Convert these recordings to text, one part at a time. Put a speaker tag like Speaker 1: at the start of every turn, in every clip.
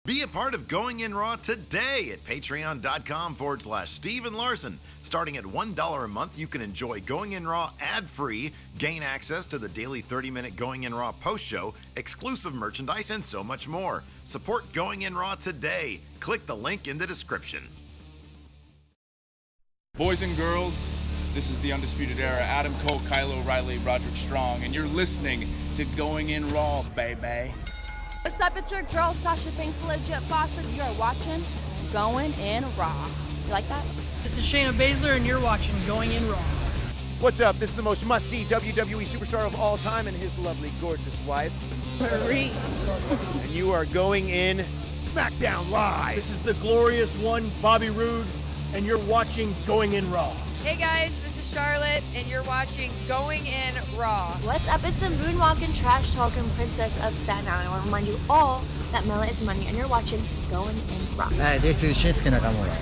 Speaker 1: Be a part of Going In Raw today at patreon.com/Steven Larson. Starting at $1 a month, you can enjoy Going In Raw ad-free, gain access to the daily 30-minute Going In Raw post show, exclusive merchandise, and so much more. Support Going In Raw today. Click the link in the description.
Speaker 2: Boys and girls, this is the Undisputed Era. Adam Cole, Kyle O'Reilly, Roderick Strong, and you're listening to Going In Raw, baby.
Speaker 3: What's up, it's your girl, Sasha Banks, the legit boss, and you're watching Going In Raw. You like that?
Speaker 4: This is Shayna Baszler, and you're watching Going In Raw.
Speaker 5: What's up? This is the most must-see WWE superstar of all time and his lovely, gorgeous wife, Marie. And you are going in Smackdown Live.
Speaker 6: This is the glorious one, Bobby Roode, and you're watching Going In Raw.
Speaker 7: Hey guys, this is Charlotte, and you're watching Going In Raw.
Speaker 8: What's up? It's the moonwalking, trash talking princess of Staten Island. I want to remind you all that Mela is money, and you're watching Going In Raw.
Speaker 9: Hi, this is Shinsuke Nakamura.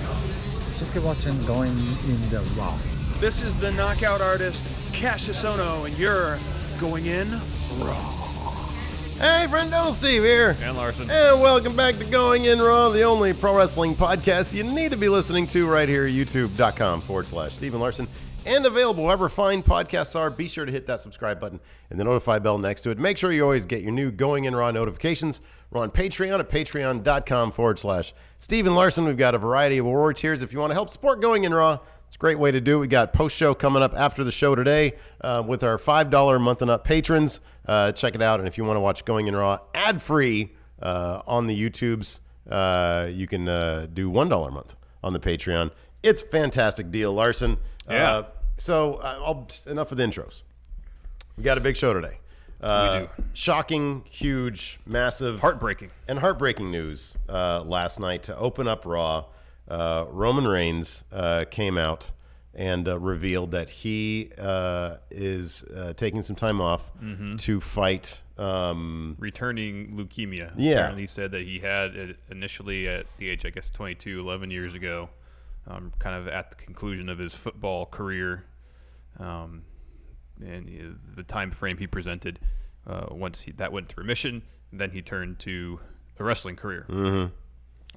Speaker 9: Shinsuke watching Going In the Raw.
Speaker 6: This is the knockout artist, Cassius Ohno, and you're Going In Raw.
Speaker 10: Hey, friendo, Steve here.
Speaker 2: And Larson.
Speaker 10: And welcome back to Going In Raw, the only pro wrestling podcast you need to be listening to right here at youtube.com/Steven Larson. And available wherever fine podcasts are. Be sure to hit that subscribe button and the notify bell next to it. Make sure you always get your new Going In Raw notifications. We're on Patreon at patreon.com/Steven Larson. We've got a variety of award tiers. If you want to help support Going In Raw, it's a great way to do it. We got post-show coming up after the show today with our $5 a month and up patrons. Check it out. And if you want to watch Going In Raw ad-free on the YouTubes, you can do $1 a month on the Patreon. It's a fantastic deal, Larson.
Speaker 2: Yeah.
Speaker 10: Enough of the intros. We got a big show today.
Speaker 2: We do.
Speaker 10: Shocking, huge, massive,
Speaker 2: Heartbreaking
Speaker 10: news last night to open up Raw. Roman Reigns came out and revealed that he is taking some time off to fight
Speaker 11: returning leukemia.
Speaker 10: Yeah.
Speaker 11: Apparently he said that he had it initially at the age, I guess, 22, 11 years ago, kind of at the conclusion of his football career. And the time frame he presented, once that went into remission, then he turned to a wrestling career.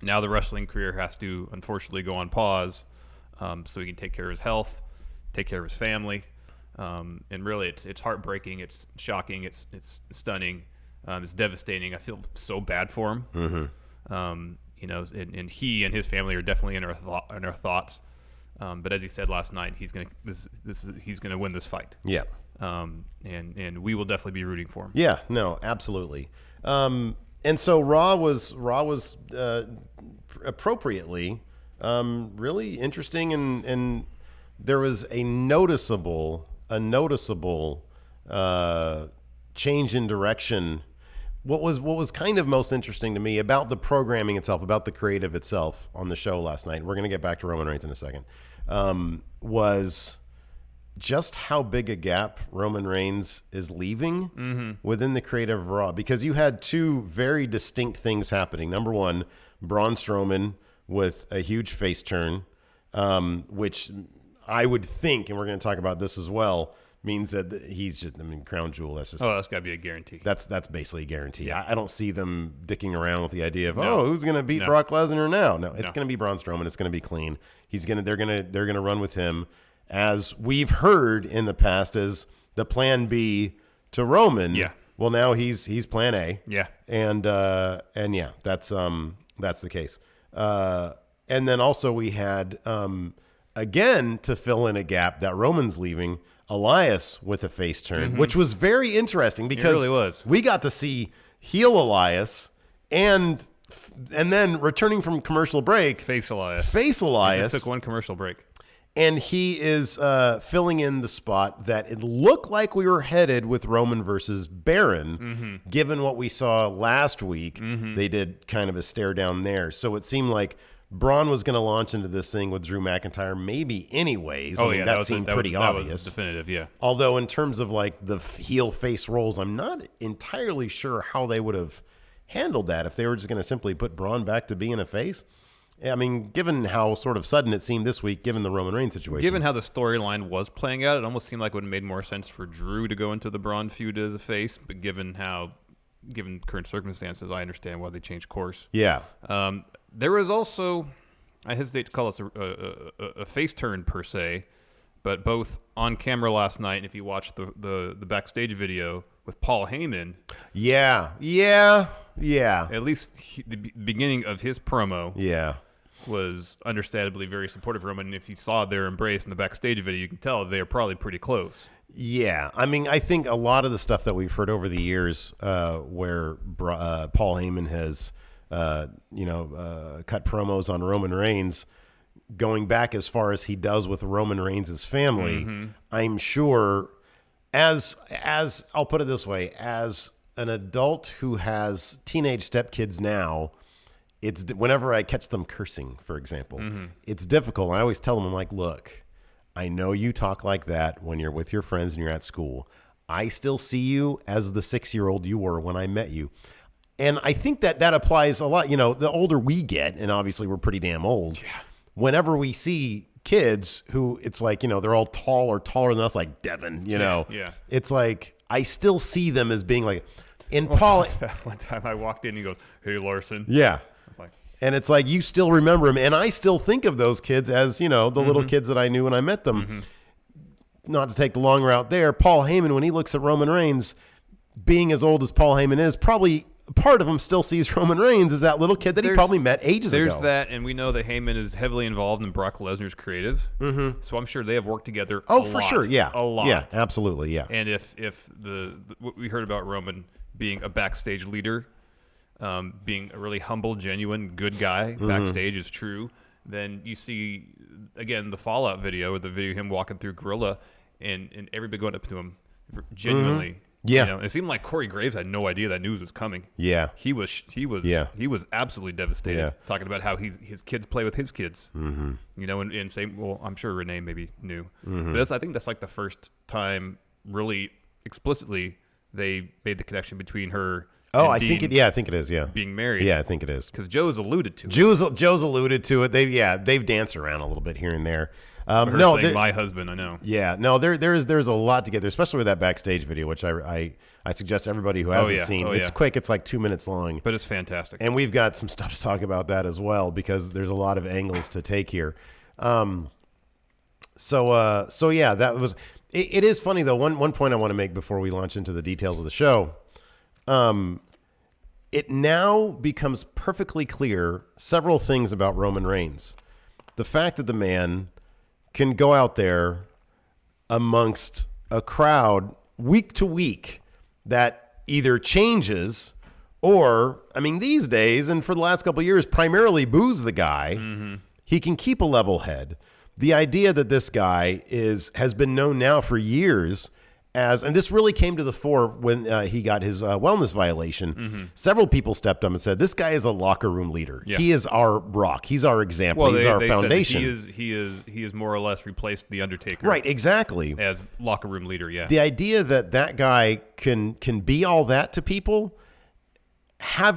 Speaker 11: Now the wrestling career has to, unfortunately, go on pause so he can take care of his health, take care of his family. And really, it's heartbreaking. It's shocking. It's stunning. It's devastating. I feel so bad for him. And he and his family are definitely in our thoughts. But as he said last night, he's gonna win this fight.
Speaker 10: Yeah.
Speaker 11: And we will definitely be rooting for him.
Speaker 10: Yeah. No. Absolutely. And so Raw was appropriately really interesting, and there was a noticeable change in direction. What was kind of most interesting to me about the programming itself, about the creative itself on the show last night, we're going to get back to Roman Reigns in a second, was just how big a gap Roman Reigns is leaving within the creative of Raw, because you had two very distinct things happening. Number one, Braun Strowman with a huge face turn, which I would think, and we're going to talk about this as well, means that he's just, crown jewel. That's just,
Speaker 11: that's got to be a guarantee.
Speaker 10: That's basically a guarantee. Yeah. I don't see them dicking around with the idea of,
Speaker 11: No.
Speaker 10: who's going to beat Brock Lesnar now? No, it's
Speaker 11: No.
Speaker 10: going to be Braun Strowman. It's going to be clean. They're going to run with him, as we've heard in the past, as the plan B to Roman.
Speaker 11: Yeah.
Speaker 10: Well, now he's plan A.
Speaker 11: Yeah.
Speaker 10: And yeah, that's the case. And then also we had, again, to fill in a gap that Roman's leaving, Elias with a face turn, which was very interesting because
Speaker 11: it really was.
Speaker 10: We got to see heel Elias and then returning from commercial break,
Speaker 11: Face Elias.
Speaker 10: He
Speaker 11: just took one commercial break.
Speaker 10: And he is filling in the spot that it looked like we were headed with Roman versus Baron, given what we saw last week. They did kind of a stare down there. So it seemed like Braun was going to launch into this thing with Drew McIntyre maybe anyways. That seemed pretty obvious.
Speaker 11: That was definitive, yeah.
Speaker 10: Although in terms of like the heel face roles, I'm not entirely sure how they would have handled that if they were just going to simply put Braun back to being a face. I mean, given how sort of sudden it seemed this week, given the Roman Reigns situation.
Speaker 11: Given how the storyline was playing out, it almost seemed like it would have made more sense for Drew to go into the Braun feud as a face. But given how given current circumstances, I understand why they changed course.
Speaker 10: Yeah.
Speaker 11: There was also, I hesitate to call this a face turn per se, but both on camera last night, and if you watch the backstage video with Paul Heyman.
Speaker 10: Yeah.
Speaker 11: At least the beginning of his promo.
Speaker 10: Yeah.
Speaker 11: Was understandably very supportive of Roman. And if you saw their embrace in the backstage video, you can tell they are probably pretty close.
Speaker 10: Yeah. I mean, I think a lot of the stuff that we've heard over the years where Paul Heyman has, cut promos on Roman Reigns, going back as far as he does with Roman Reigns' family, I'm sure, as I'll put it this way, as an adult who has teenage stepkids now, it's whenever I catch them cursing, for example, it's difficult. I always tell them, I'm like, look, I know you talk like that when you're with your friends and you're at school. I still see you as the 6-year-old you were when I met you. And I think that applies a lot. The older we get, and obviously we're pretty damn old, whenever we see kids who it's like, they're all tall or taller than us, like Devin, it's like, I still see them as being like, Paul.
Speaker 11: One time I walked in and he goes, "Hey, Larson."
Speaker 10: Yeah. And it's like, you still remember him. And I still think of those kids as, the little kids that I knew when I met them. Not to take the long route there. Paul Heyman, when he looks at Roman Reigns, being as old as Paul Heyman is, probably part of him still sees Roman Reigns as that little kid that he probably met ages ago.
Speaker 11: There's that, and we know that Heyman is heavily involved in Brock Lesnar's creative. So I'm sure they have worked together a lot.
Speaker 10: For sure, yeah.
Speaker 11: A lot.
Speaker 10: Yeah, absolutely, yeah.
Speaker 11: And if what we heard about Roman being a backstage leader, being a really humble, genuine, good guy backstage is true, then you see, again, the Fallout video, or the video of him walking through Gorilla, and everybody going up to him genuinely.
Speaker 10: Yeah.
Speaker 11: And it seemed like Corey Graves had no idea that news was coming.
Speaker 10: Yeah.
Speaker 11: He was absolutely devastated.
Speaker 10: Yeah.
Speaker 11: Talking about how his kids play with his kids. And same, well, I'm sure Renee maybe knew. But I think that's like the first time really explicitly they made the connection between her
Speaker 10: I think it is. Yeah,
Speaker 11: being married.
Speaker 10: Yeah, I think it is
Speaker 11: because Joe's alluded to it.
Speaker 10: Joe's alluded to it. They've danced around a little bit here and there.
Speaker 11: My husband, I know.
Speaker 10: Yeah, no, there's a lot to get there, especially with that backstage video, which I suggest everybody who hasn't seen. It's quick. It's like 2 minutes long,
Speaker 11: but it's fantastic.
Speaker 10: And we've got some stuff to talk about that as well because there's a lot of angles to take here. So yeah, that was. It is funny though. One point I want to make before we launch into the details of the show. It now becomes perfectly clear several things about Roman Reigns. The fact that the man can go out there amongst a crowd week to week that either changes or, I mean, these days and for the last couple of years, primarily boos the guy. He can keep a level head. The idea that this guy has been known now for years and this really came to the fore when he got his wellness violation. Several people stepped up and said, "This guy is a locker room leader. Yeah. He is our rock. He's our example. He's our foundation."
Speaker 11: He is more or less replaced the Undertaker,
Speaker 10: right? Exactly,
Speaker 11: as locker room leader. Yeah.
Speaker 10: The idea that guy can be all that to people, I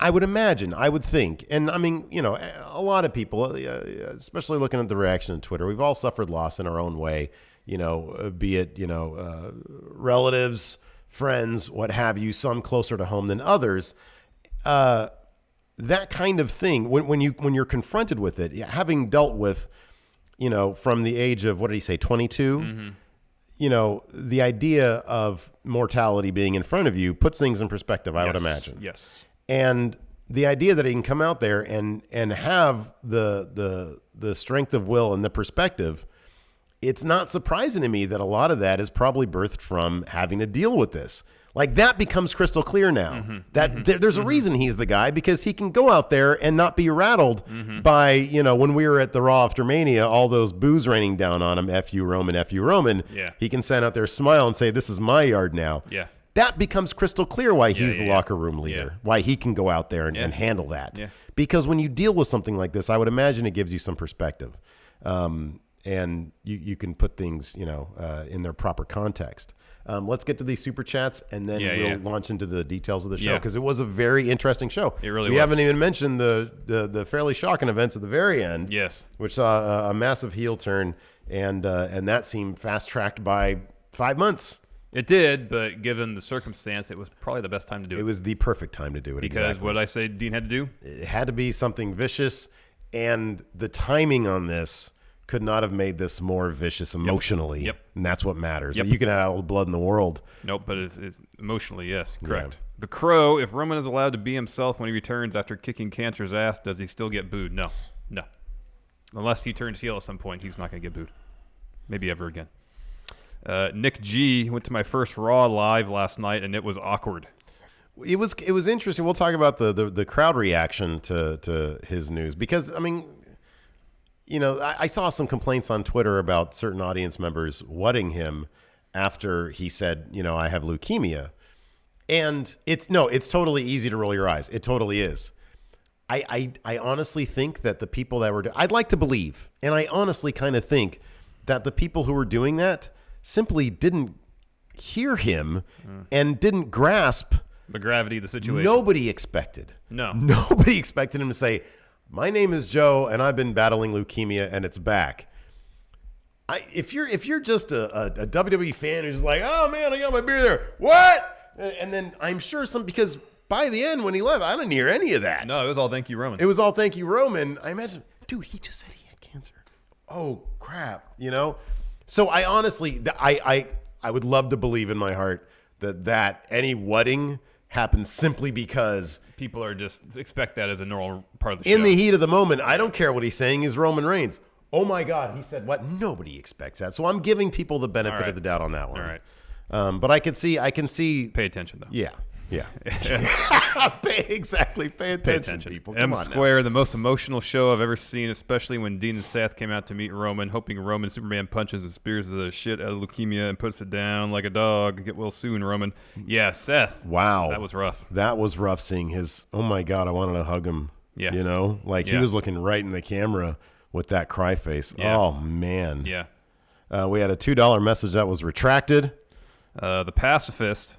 Speaker 10: would think, and I mean, a lot of people, especially looking at the reaction on Twitter, we've all suffered loss in our own way. Be it, relatives, friends, what have you, some closer to home than others. That kind of thing, when you're confronted with it, having dealt with, from the age of, what did he say, 22? The idea of mortality being in front of you puts things in perspective, I would imagine.
Speaker 11: Yes.
Speaker 10: And the idea that he can come out there and have the strength of will and the perspective, it's not surprising to me that a lot of that is probably birthed from having to deal with this. Like, that becomes crystal clear now. There's a reason he's the guy, because he can go out there and not be rattled by, when we were at the Raw after Mania, all those boos raining down on him, F you Roman, F you Roman.
Speaker 11: Yeah.
Speaker 10: He can stand out there, smile, and say, "This is my yard now."
Speaker 11: Yeah.
Speaker 10: That becomes crystal clear why he's the locker room leader, why he can go out there and handle that. Yeah. Because when you deal with something like this, I would imagine it gives you some perspective. And you can put things, in their proper context. Let's get to these super chats, and then we'll launch into the details of the show, because it was a very interesting show.
Speaker 11: It really was.
Speaker 10: We haven't even mentioned the fairly shocking events at the very end.
Speaker 11: Yes.
Speaker 10: Which saw a massive heel turn, and that seemed fast-tracked by 5 months.
Speaker 11: It did, but given the circumstance, it was probably the best time to do it.
Speaker 10: It was the perfect time to do it.
Speaker 11: Because
Speaker 10: exactly.
Speaker 11: what did I say Dean had to do?
Speaker 10: It had to be something vicious, and the timing on this could not have made this more vicious emotionally.
Speaker 11: Yep.
Speaker 10: And that's what matters.
Speaker 11: Yep.
Speaker 10: You can have all the blood in the world.
Speaker 11: Nope, but it's emotionally, yes, correct.
Speaker 10: Yeah.
Speaker 11: The Crow, if Roman is allowed to be himself when he returns after kicking Cancer's ass, does he still get booed? No. Unless he turns heel at some point, he's not going to get booed. Maybe ever again. Nick G went to my first Raw live last night, and it was awkward.
Speaker 10: It was interesting. We'll talk about the crowd reaction to his news because, I mean, you know, I saw some complaints on Twitter about certain audience members whatting him after he said, you know, I have leukemia. And it's totally easy to roll your eyes. It totally is. I honestly think that the people that were I'd like to believe, and I honestly kind of think that the people who were doing that simply didn't hear him and didn't grasp
Speaker 11: the gravity of the situation.
Speaker 10: Nobody expected him to say, my name is Joe and I've been battling leukemia and it's back. If you're just a WWE fan who's like, oh man, I got my beer there. What? And then I'm sure because by the end when he left, I didn't hear any of that.
Speaker 11: No, it was all thank you, Roman.
Speaker 10: It was all thank you, Roman. I imagine, dude, he just said he had cancer. Oh crap, you know? So I honestly, I would love to believe in my heart that any wedding happens simply because
Speaker 11: people are just expect that as a normal part of the show.
Speaker 10: In the heat of the moment, I don't care what he's saying is Roman Reigns. Oh my God, he said what? Nobody expects that. So I'm giving people the benefit of the doubt on that one.
Speaker 11: All right.
Speaker 10: But I can see.
Speaker 11: Pay attention though.
Speaker 10: Yeah. Pay attention, people. Come
Speaker 11: M
Speaker 10: on
Speaker 11: Square,
Speaker 10: now.
Speaker 11: the most emotional show I've ever seen, especially when Dean and Seth came out to meet Roman, hoping Roman Superman punches and spears the shit out of leukemia and puts it down like a dog. Get well soon, Roman. Yeah, Seth.
Speaker 10: Wow.
Speaker 11: That was rough.
Speaker 10: That was rough seeing his, oh my God, I wanted to hug him.
Speaker 11: Yeah.
Speaker 10: You know, like he was looking right in the camera with that cry face.
Speaker 11: Yeah.
Speaker 10: Oh, man.
Speaker 11: Yeah.
Speaker 10: We had a $2 message that was retracted.
Speaker 11: The pacifist.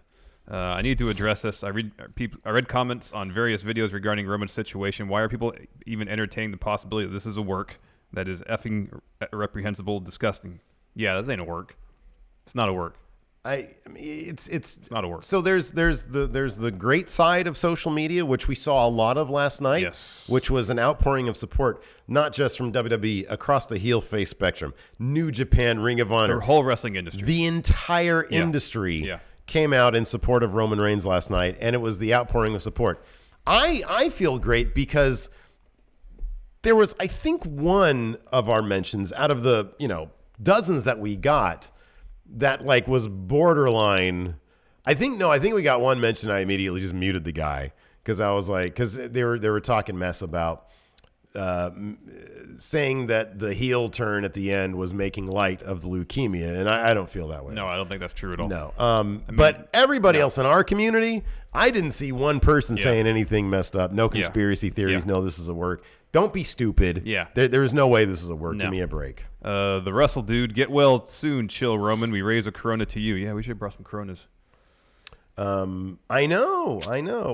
Speaker 11: I need to address this. I read comments on various videos regarding Roman's situation. Why are people even entertaining the possibility that this is a work? That is effing reprehensible, disgusting. Yeah, this ain't a work. It's not a work.
Speaker 10: I mean, it's
Speaker 11: not a work.
Speaker 10: So there's the great side of social media, which we saw a lot of last night.
Speaker 11: Yes.
Speaker 10: Which was an outpouring of support, not just from WWE, across the heel face spectrum. New Japan, Ring of Honor,
Speaker 11: The whole wrestling industry.
Speaker 10: the entire industry came out in support of Roman Reigns last night, and it was the outpouring of support. I feel great because there was, I think, one of our mentions out of the dozens that we got that like was borderline. I think we got one mention. I immediately just muted the guy because I was like, because they were talking mess about saying that the heel turn at the end was making light of the leukemia, and I don't feel that way.
Speaker 11: No, I don't think that's true at all.
Speaker 10: No. But everybody else in our community, I didn't see one person saying anything messed up. No conspiracy theories. No, this is a work. Don't be stupid.
Speaker 11: Yeah.
Speaker 10: There is no way this is a work.
Speaker 11: No.
Speaker 10: Give me a break.
Speaker 11: The Wrestle Dude, get well soon, chill, Roman. We raise a Corona to you. Yeah, we should have brought some Coronas.
Speaker 10: I know.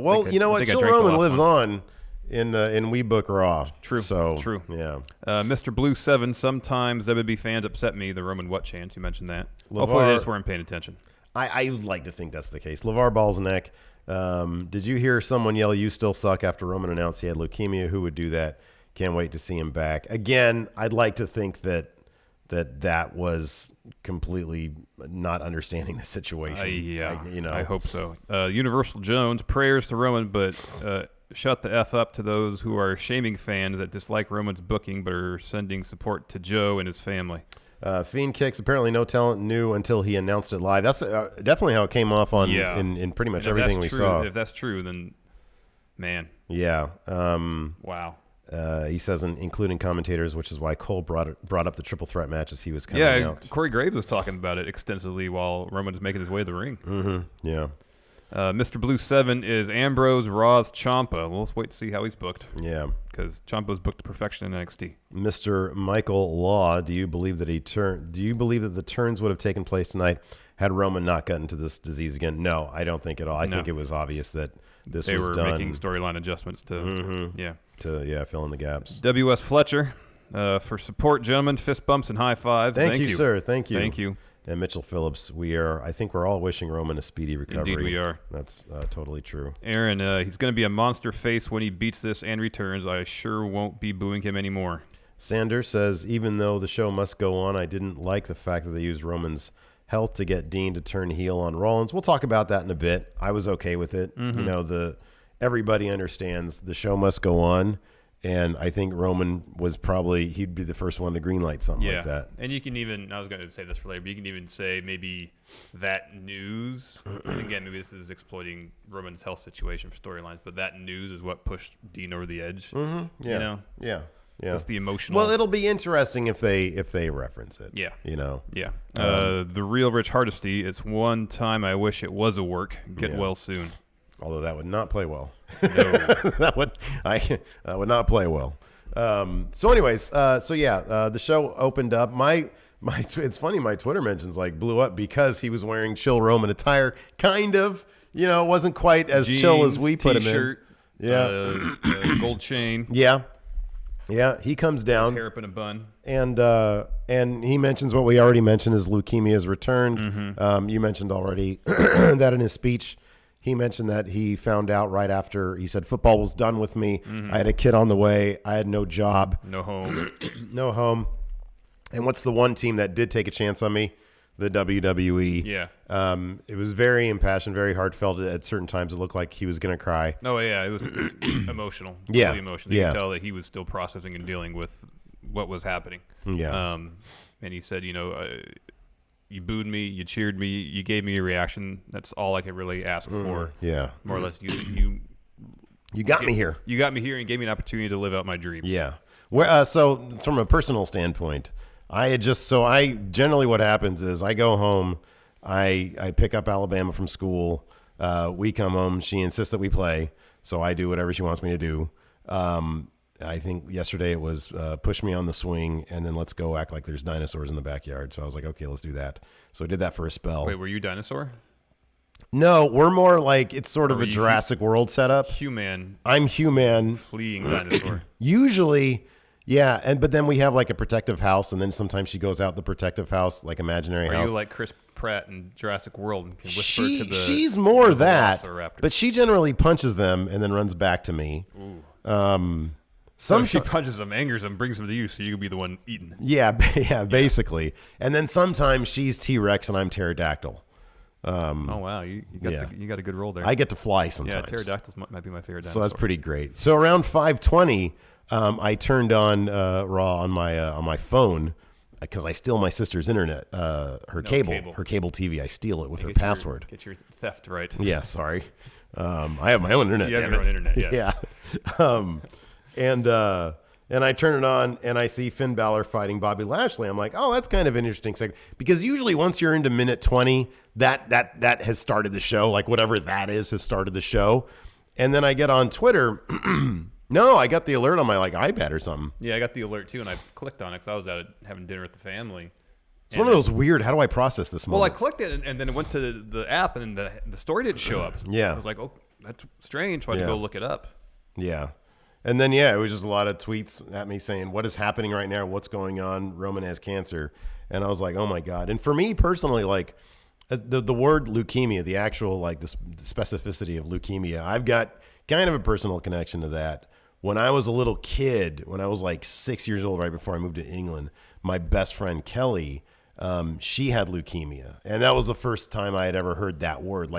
Speaker 10: Well, you know what?
Speaker 11: I
Speaker 10: Chill
Speaker 11: drank the
Speaker 10: Roman
Speaker 11: last
Speaker 10: lives
Speaker 11: one.
Speaker 10: on in We Book Raw.
Speaker 11: True.
Speaker 10: So
Speaker 11: True.
Speaker 10: Yeah.
Speaker 11: Mr. Blue 7, sometimes WWE fans upset me. The Roman what chance? You mentioned that. Hopefully they just weren't paying attention.
Speaker 10: I like to think that's the case. LeVar Balzanek, did you hear someone yell, "You still suck," after Roman announced he had leukemia? Who would do that? Can't wait to see him back. Again, I'd like to think that was completely not understanding the situation.
Speaker 11: I hope so. Universal Jones, prayers to Roman, but shut the F up to those who are shaming fans that dislike Roman's booking but are sending support to Joe and his family.
Speaker 10: Fiend Kicks, apparently no talent knew until he announced it live. That's definitely how it came off on in pretty much everything we saw.
Speaker 11: If that's true, then man.
Speaker 10: Yeah.
Speaker 11: Wow.
Speaker 10: He says, including commentators, which is why Cole brought up the triple threat match as he was coming out.
Speaker 11: Corey Graves was talking about it extensively while Roman was making his way to the ring.
Speaker 10: Mm-hmm. Yeah.
Speaker 11: Mr. Blue 7 is Ambrose Raw's Ciampa. Well, let's wait to see how he's booked.
Speaker 10: Yeah.
Speaker 11: Because Ciampa's booked to perfection in NXT.
Speaker 10: Mr. Michael Law, do you believe that the turns would have taken place tonight had Roman not gotten to this disease again? No, I don't think at all. I think it was obvious that this was done.
Speaker 11: They were making storyline adjustments to
Speaker 10: fill in the gaps.
Speaker 11: W.S. Fletcher, for support, gentlemen, fist bumps and high fives.
Speaker 10: Thank you, sir. Thank you.
Speaker 11: Thank you.
Speaker 10: And Mitchell Phillips, I think we're all wishing Roman a speedy recovery.
Speaker 11: Indeed we are.
Speaker 10: That's totally true.
Speaker 11: Aaron, he's going to be a monster face when he beats this and returns. I sure won't be booing him anymore.
Speaker 10: Sander says, even though the show must go on, I didn't like the fact that they used Roman's health to get Dean to turn heel on Rollins. We'll talk about that in a bit. I was okay with it.
Speaker 11: Mm-hmm.
Speaker 10: You know, everybody understands the show must go on. And I think Roman he'd be the first one to greenlight something like that.
Speaker 11: And you can even, I was going to say this for later, but you can even say maybe that news, and again, maybe this is exploiting Roman's health situation for storylines, but that news is what pushed Dean over the edge.
Speaker 10: Mm-hmm. Yeah.
Speaker 11: You know?
Speaker 10: Yeah.
Speaker 11: That's the emotional.
Speaker 10: Well, it'll be interesting if they reference it.
Speaker 11: Yeah.
Speaker 10: You know?
Speaker 11: Yeah. The real Rich Hardesty, it's one time I wish it was a work. Get well soon.
Speaker 10: Although that would not play well.
Speaker 11: No.
Speaker 10: that would not play well. So anyways, the show opened up. It's funny, my Twitter mentions blew up because he was wearing chill Roman attire. Kind of, it wasn't quite as
Speaker 11: Jeans,
Speaker 10: chill as we put him in.
Speaker 11: T-shirt,
Speaker 10: Yeah.
Speaker 11: Gold chain.
Speaker 10: Yeah. Yeah, he comes down.
Speaker 11: Hair up in a bun.
Speaker 10: And he mentions what we already mentioned, his leukemia has returned.
Speaker 11: Mm-hmm.
Speaker 10: You mentioned already that in his speech. He mentioned that he found out right after he said football was done with me.
Speaker 11: Mm-hmm.
Speaker 10: I had a kid on the way. I had no job.
Speaker 11: No home.
Speaker 10: No home. And what's the one team that did take a chance on me? The WWE.
Speaker 11: Yeah.
Speaker 10: It was very impassioned, very heartfelt. At certain times, it looked like he was going to cry.
Speaker 11: Oh, yeah. It was emotional.
Speaker 10: Yeah.
Speaker 11: Really emotional. You could tell that he was still processing and dealing with what was happening.
Speaker 10: Yeah.
Speaker 11: And he said, you booed me, you cheered me, you gave me a reaction. That's all I could really ask for.
Speaker 10: Yeah.
Speaker 11: More or less, you
Speaker 10: got me here.
Speaker 11: You got me here and gave me an opportunity to live out my dreams.
Speaker 10: Yeah. So from a personal standpoint, generally what happens is I go home, I pick up Alabama from school. We come home. She insists that we play, so I do whatever she wants me to do. I think yesterday it was push me on the swing and then let's go act like there's dinosaurs in the backyard. So I was like, okay, let's do that. So I did that for a spell.
Speaker 11: Wait, were you dinosaur?
Speaker 10: No, we're more like it's sort of a Jurassic World setup.
Speaker 11: Human.
Speaker 10: I'm human.
Speaker 11: Fleeing dinosaur.
Speaker 10: Usually, yeah. But then we have like a protective house, and then sometimes she goes out the protective house, like imaginary house.
Speaker 11: Are you like Chris Pratt in Jurassic World and can whisper to the
Speaker 10: She's more that,
Speaker 11: velociraptor?
Speaker 10: But she generally punches them and then runs back to me.
Speaker 11: Ooh. So she punches them, angers them, brings them to you, so you can be the one eaten.
Speaker 10: Yeah, basically. And then sometimes she's T-Rex and I'm pterodactyl.
Speaker 11: Oh wow, you got a good role there.
Speaker 10: I get to fly sometimes.
Speaker 11: Yeah, pterodactyls might be my favorite dinosaur.
Speaker 10: So that's pretty great. So around 5:20, I turned on Raw on my phone because I steal my sister's internet, her cable TV. I steal it with her password.
Speaker 11: Get your theft right.
Speaker 10: Yeah, sorry. I have my own internet.
Speaker 11: You have your own internet. Yeah.
Speaker 10: And I turn it on and I see Finn Balor fighting Bobby Lashley. I'm like, oh, that's kind of an interesting segment. Because usually once you're into minute 20, that has started the show. Like whatever that is has started the show. And then I get on Twitter. No, I got the alert on my iPad or something.
Speaker 11: Yeah, I got the alert too, and I clicked on it because I was out having dinner with the family.
Speaker 10: It's one of those weird, how do I process this moment?
Speaker 11: Well, I clicked it, and then it went to the app, and the story didn't show up.
Speaker 10: Yeah.
Speaker 11: I was like, oh, that's strange. So I had to go look it up.
Speaker 10: Yeah. And then, it was just a lot of tweets at me saying, what is happening right now? What's going on? Roman has cancer. And I was like, oh, my God. And for me personally, the word leukemia, the actual, the specificity of leukemia, I've got kind of a personal connection to that. When I was a little kid, when I was 6 years old, right before I moved to England, my best friend Kelly, she had leukemia. And that was the first time I had ever heard that word.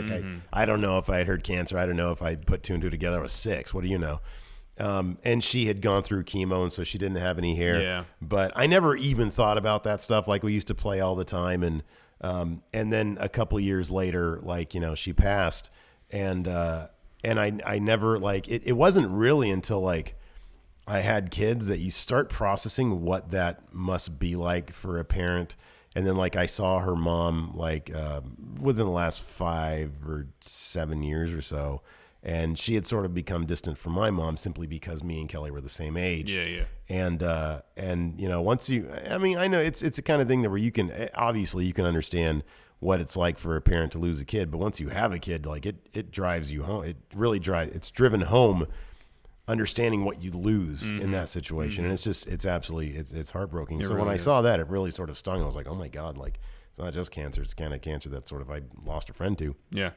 Speaker 10: I don't know if I had heard cancer. I don't know if I put two and two together. I was 6. What do you know? And she had gone through chemo, and so she didn't have any hair.
Speaker 11: Yeah.
Speaker 10: But I never even thought about that stuff. We used to play all the time. And then a couple of years later, she passed. And I never, it wasn't really until, I had kids that you start processing what that must be like for a parent. And then, I saw her mom, within the last 5 or 7 years or so. And she had sort of become distant from my mom simply because me and Kelly were the same age.
Speaker 11: Yeah.
Speaker 10: And once I know it's the kind of thing that where you can understand what it's like for a parent to lose a kid. But once you have a kid, it drives you home. It really it's driven home understanding what you lose in that situation. And it's absolutely, it's heartbreaking. So
Speaker 11: really
Speaker 10: when I
Speaker 11: is.
Speaker 10: saw that, it really sort of stung. I was like, oh my God, like it's not just cancer, it's kind of cancer that sort of I lost a friend to.
Speaker 11: Yeah.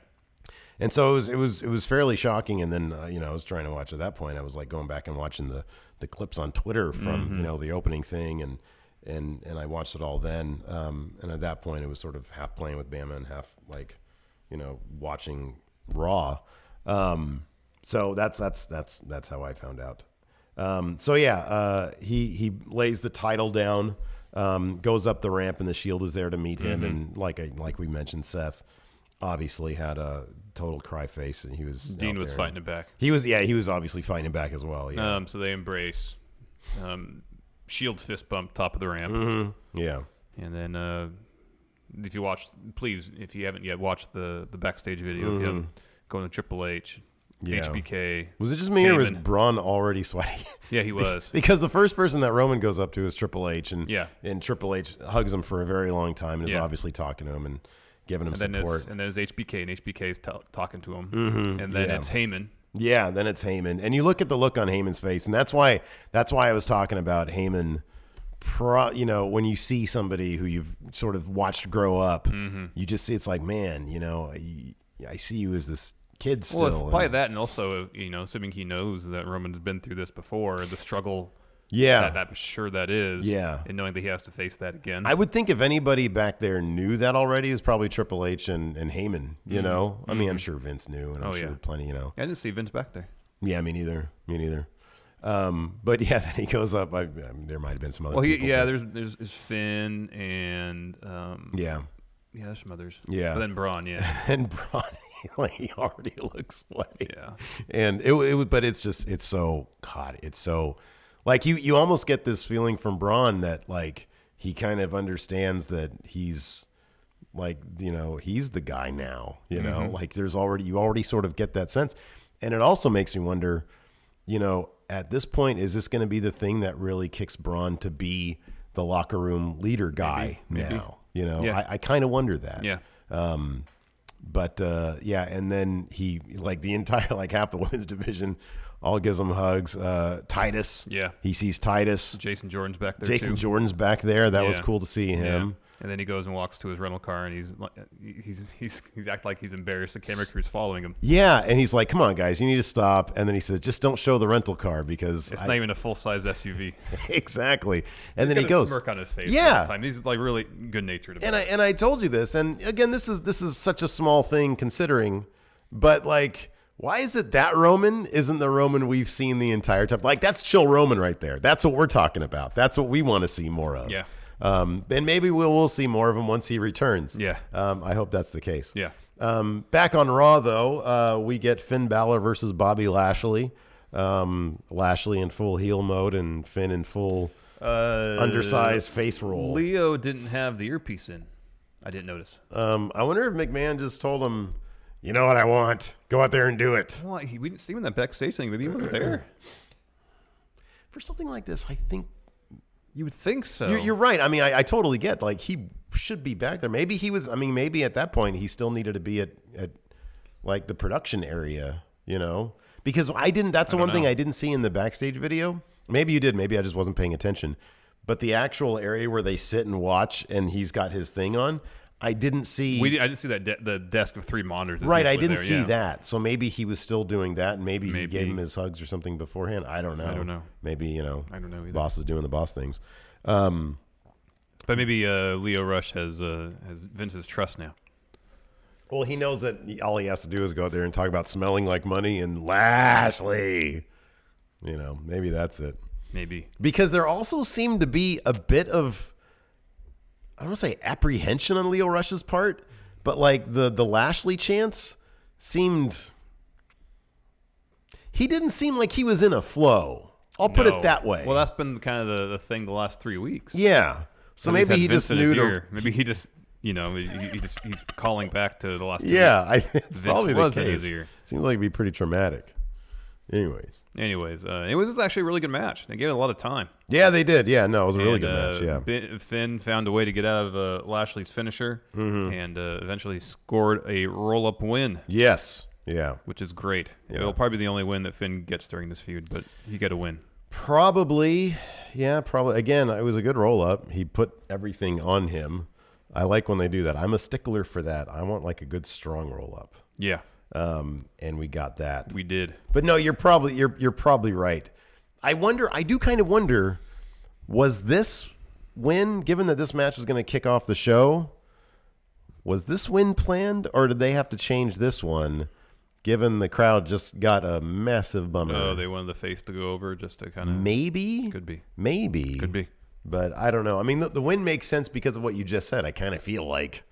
Speaker 10: And so it was fairly shocking. And then, I was trying to watch at that point. I was like going back and watching the clips on Twitter from, the opening thing and I watched it all then. And at that point it was sort of half playing with Bama and half like, watching Raw. So that's how I found out. He lays the title down, goes up the ramp, and the Shield is there to meet him. And like we mentioned, Seth obviously had a total cry face, and he was
Speaker 11: Dean was fighting it back.
Speaker 10: He was obviously fighting it back as well. Yeah.
Speaker 11: So they embrace. Shield fist bump top of the ramp.
Speaker 10: Yeah.
Speaker 11: And then if you haven't yet watched the backstage video, if you haven't, going to Triple H.
Speaker 10: Yeah.
Speaker 11: HBK.
Speaker 10: Was it just me or was Braun already sweaty?
Speaker 11: Yeah, he was.
Speaker 10: Because the first person that Roman goes up to is Triple H, and Triple H hugs him for a very long time and is obviously talking to him and giving him support.
Speaker 11: And then it's HBK, and HBK's talking to him. And then it's Heyman.
Speaker 10: Yeah, then it's Heyman. And you look at the look on Heyman's face, and that's why I was talking about Heyman. When you see somebody who you've sort of watched grow up, you just see it's like, man, I see you as this kid still.
Speaker 11: Well, it's probably that, and also, assuming he knows that Roman's been through this before, the struggle.
Speaker 10: Yeah,
Speaker 11: that I'm sure that is.
Speaker 10: Yeah,
Speaker 11: and knowing that he has to face that again.
Speaker 10: I would think if anybody back there knew that already, it was probably Triple H and Heyman. I mean, I'm sure Vince knew, and I'm sure plenty.
Speaker 11: I didn't see Vince back there.
Speaker 10: Yeah, me neither. But yeah, then he goes up. There might have been some other. People,
Speaker 11: there's Finn and there's some others.
Speaker 10: Yeah,
Speaker 11: but then Braun,
Speaker 10: and Braun. Like he already looks sweaty.
Speaker 11: Yeah,
Speaker 10: and but it's so like you almost get this feeling from Braun that like he kind of understands that he's like he's the guy now. Like you already sort of get that sense, and it also makes me wonder, at this point, is this going to be the thing that really kicks Braun to be the locker room leader guy now? I kind of wonder that.
Speaker 11: Yeah.
Speaker 10: But and then he like the entire like half the women's division all gives him hugs. Titus, he sees Titus.
Speaker 11: Jason Jordan's back there.
Speaker 10: Jordan's back there. That was cool to see him.
Speaker 11: Yeah. And then he goes and walks to his rental car, and he's acting like he's embarrassed. The camera crew's following him.
Speaker 10: Yeah, and he's like, "Come on, guys, you need to stop." And then he says, "Just don't show the rental car because
Speaker 11: it's not even a full-size SUV."
Speaker 10: Exactly. And then
Speaker 11: he
Speaker 10: goes,
Speaker 11: a smirk on his face.
Speaker 10: Yeah,
Speaker 11: all the time. He's like really good-natured.
Speaker 10: And I told you this, and again, this is such a small thing considering, but like, why is it that Roman isn't the Roman we've seen the entire time? Like that's chill Roman right there. That's what we're talking about. That's what we want to see more of.
Speaker 11: Yeah.
Speaker 10: And maybe we'll see more of him once he returns.
Speaker 11: Yeah.
Speaker 10: I hope that's the case.
Speaker 11: Yeah.
Speaker 10: Back on Raw, though, we get Finn Balor versus Bobby Lashley. Lashley in full heel mode and Finn in full undersized face roll.
Speaker 11: Leo didn't have the earpiece in. I didn't notice.
Speaker 10: I wonder if McMahon just told him, you know what I want? Go out there and do it.
Speaker 11: Well, we didn't see him in that backstage thing. Maybe he wasn't there.
Speaker 10: For something like this, I think...
Speaker 11: You would think so.
Speaker 10: You're right. I mean, I totally get, like, he should be back there. Maybe he was, maybe at that point he still needed to be at like, the production area, Because that's the one thing I didn't see in the backstage video. Maybe you did. Maybe I just wasn't paying attention. But the actual area where they sit and watch and he's got his thing on, I didn't see.
Speaker 11: I didn't see that the desk with 3 monitors.
Speaker 10: Right, I didn't see that. So maybe he was still doing that, and maybe he gave him his hugs or something beforehand. I don't know. Maybe I don't know either. Boss is doing the boss things.
Speaker 11: But maybe Leo Rush has Vince's trust now.
Speaker 10: Well, he knows that all he has to do is go out there and talk about smelling like money and Lashley. Maybe that's it.
Speaker 11: Maybe
Speaker 10: because there also seemed to be a bit of, I don't want to say apprehension on Leo Rush's part, but like the Lashley chance seemed, he didn't seem like he was in a flow. I'll put it that way.
Speaker 11: Well, that's been kind of the thing the last 3 weeks.
Speaker 10: Yeah. So maybe he just knew to.
Speaker 11: Maybe he just, he's calling back to the last.
Speaker 10: Yeah, it's probably the case.
Speaker 11: Easier.
Speaker 10: Seems like it'd be pretty traumatic. Anyways,
Speaker 11: it was actually a really good match. They gave it a lot of time.
Speaker 10: Yeah, they did. Yeah, no, it was a really good match. Yeah,
Speaker 11: Finn found a way to get out of Lashley's finisher and eventually scored a roll-up win.
Speaker 10: Yes. Yeah.
Speaker 11: Which is great.
Speaker 10: Yeah.
Speaker 11: It'll probably be the only win that Finn gets during this feud, but he got a win.
Speaker 10: Probably. Yeah, probably. Again, it was a good roll-up. He put everything on him. I like when they do that. I'm a stickler for that. I want like a good, strong roll-up.
Speaker 11: Yeah.
Speaker 10: And we got that.
Speaker 11: We did.
Speaker 10: But no, you're probably right. I do kind of wonder, was this win, given that this match was going to kick off the show, was this win planned, or did they have to change this one, given the crowd just got a massive bummer?
Speaker 11: Oh, they wanted the face to go over just to kind of...
Speaker 10: Maybe?
Speaker 11: Could be.
Speaker 10: Maybe.
Speaker 11: Could be.
Speaker 10: But I don't know. I mean, the win makes sense because of what you just said. I kind of feel like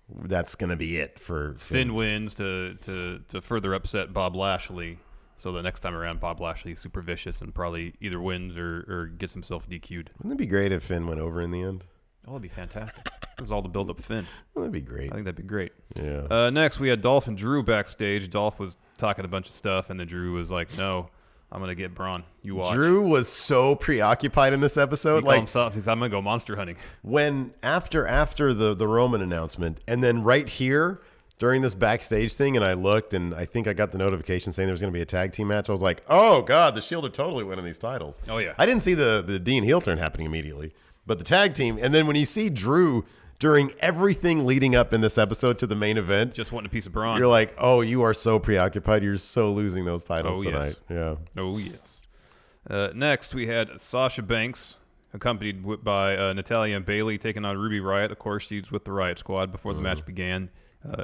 Speaker 10: that's going to be it for
Speaker 11: Finn wins to further upset Bob Lashley. So the next time around, Bob Lashley is super vicious and probably either wins or gets himself DQ'd.
Speaker 10: Wouldn't it be great if Finn went over in the end?
Speaker 11: Oh, that'd be fantastic. This is all to build up Finn.
Speaker 10: Well, that'd be great.
Speaker 11: I think that'd be great.
Speaker 10: Yeah.
Speaker 11: Next, we had Dolph and Drew backstage. Dolph was talking a bunch of stuff, and then Drew was like, "No, I'm gonna get Braun. You watch."
Speaker 10: Drew was so preoccupied in this episode.
Speaker 11: He himself, he's, "I'm gonna go monster hunting."
Speaker 10: When after the Roman announcement, and then right here during this backstage thing, and I looked, and I think I got the notification saying there was going to be a tag team match. I was like, "Oh God, the Shield are totally winning these titles."
Speaker 11: Oh yeah.
Speaker 10: I didn't see the Dean heel turn happening immediately, but the tag team, and then when you see Drew during everything leading up in this episode to the main event,
Speaker 11: just wanting a piece of Braun,
Speaker 10: you're like, "Oh, you are so preoccupied. You're so losing those titles tonight."
Speaker 11: Yes.
Speaker 10: Yeah.
Speaker 11: Oh yes. Next, we had Sasha Banks, accompanied by Natalya and Bayley, taking on Ruby Riott. Of course, she's with the Riott Squad before the match began.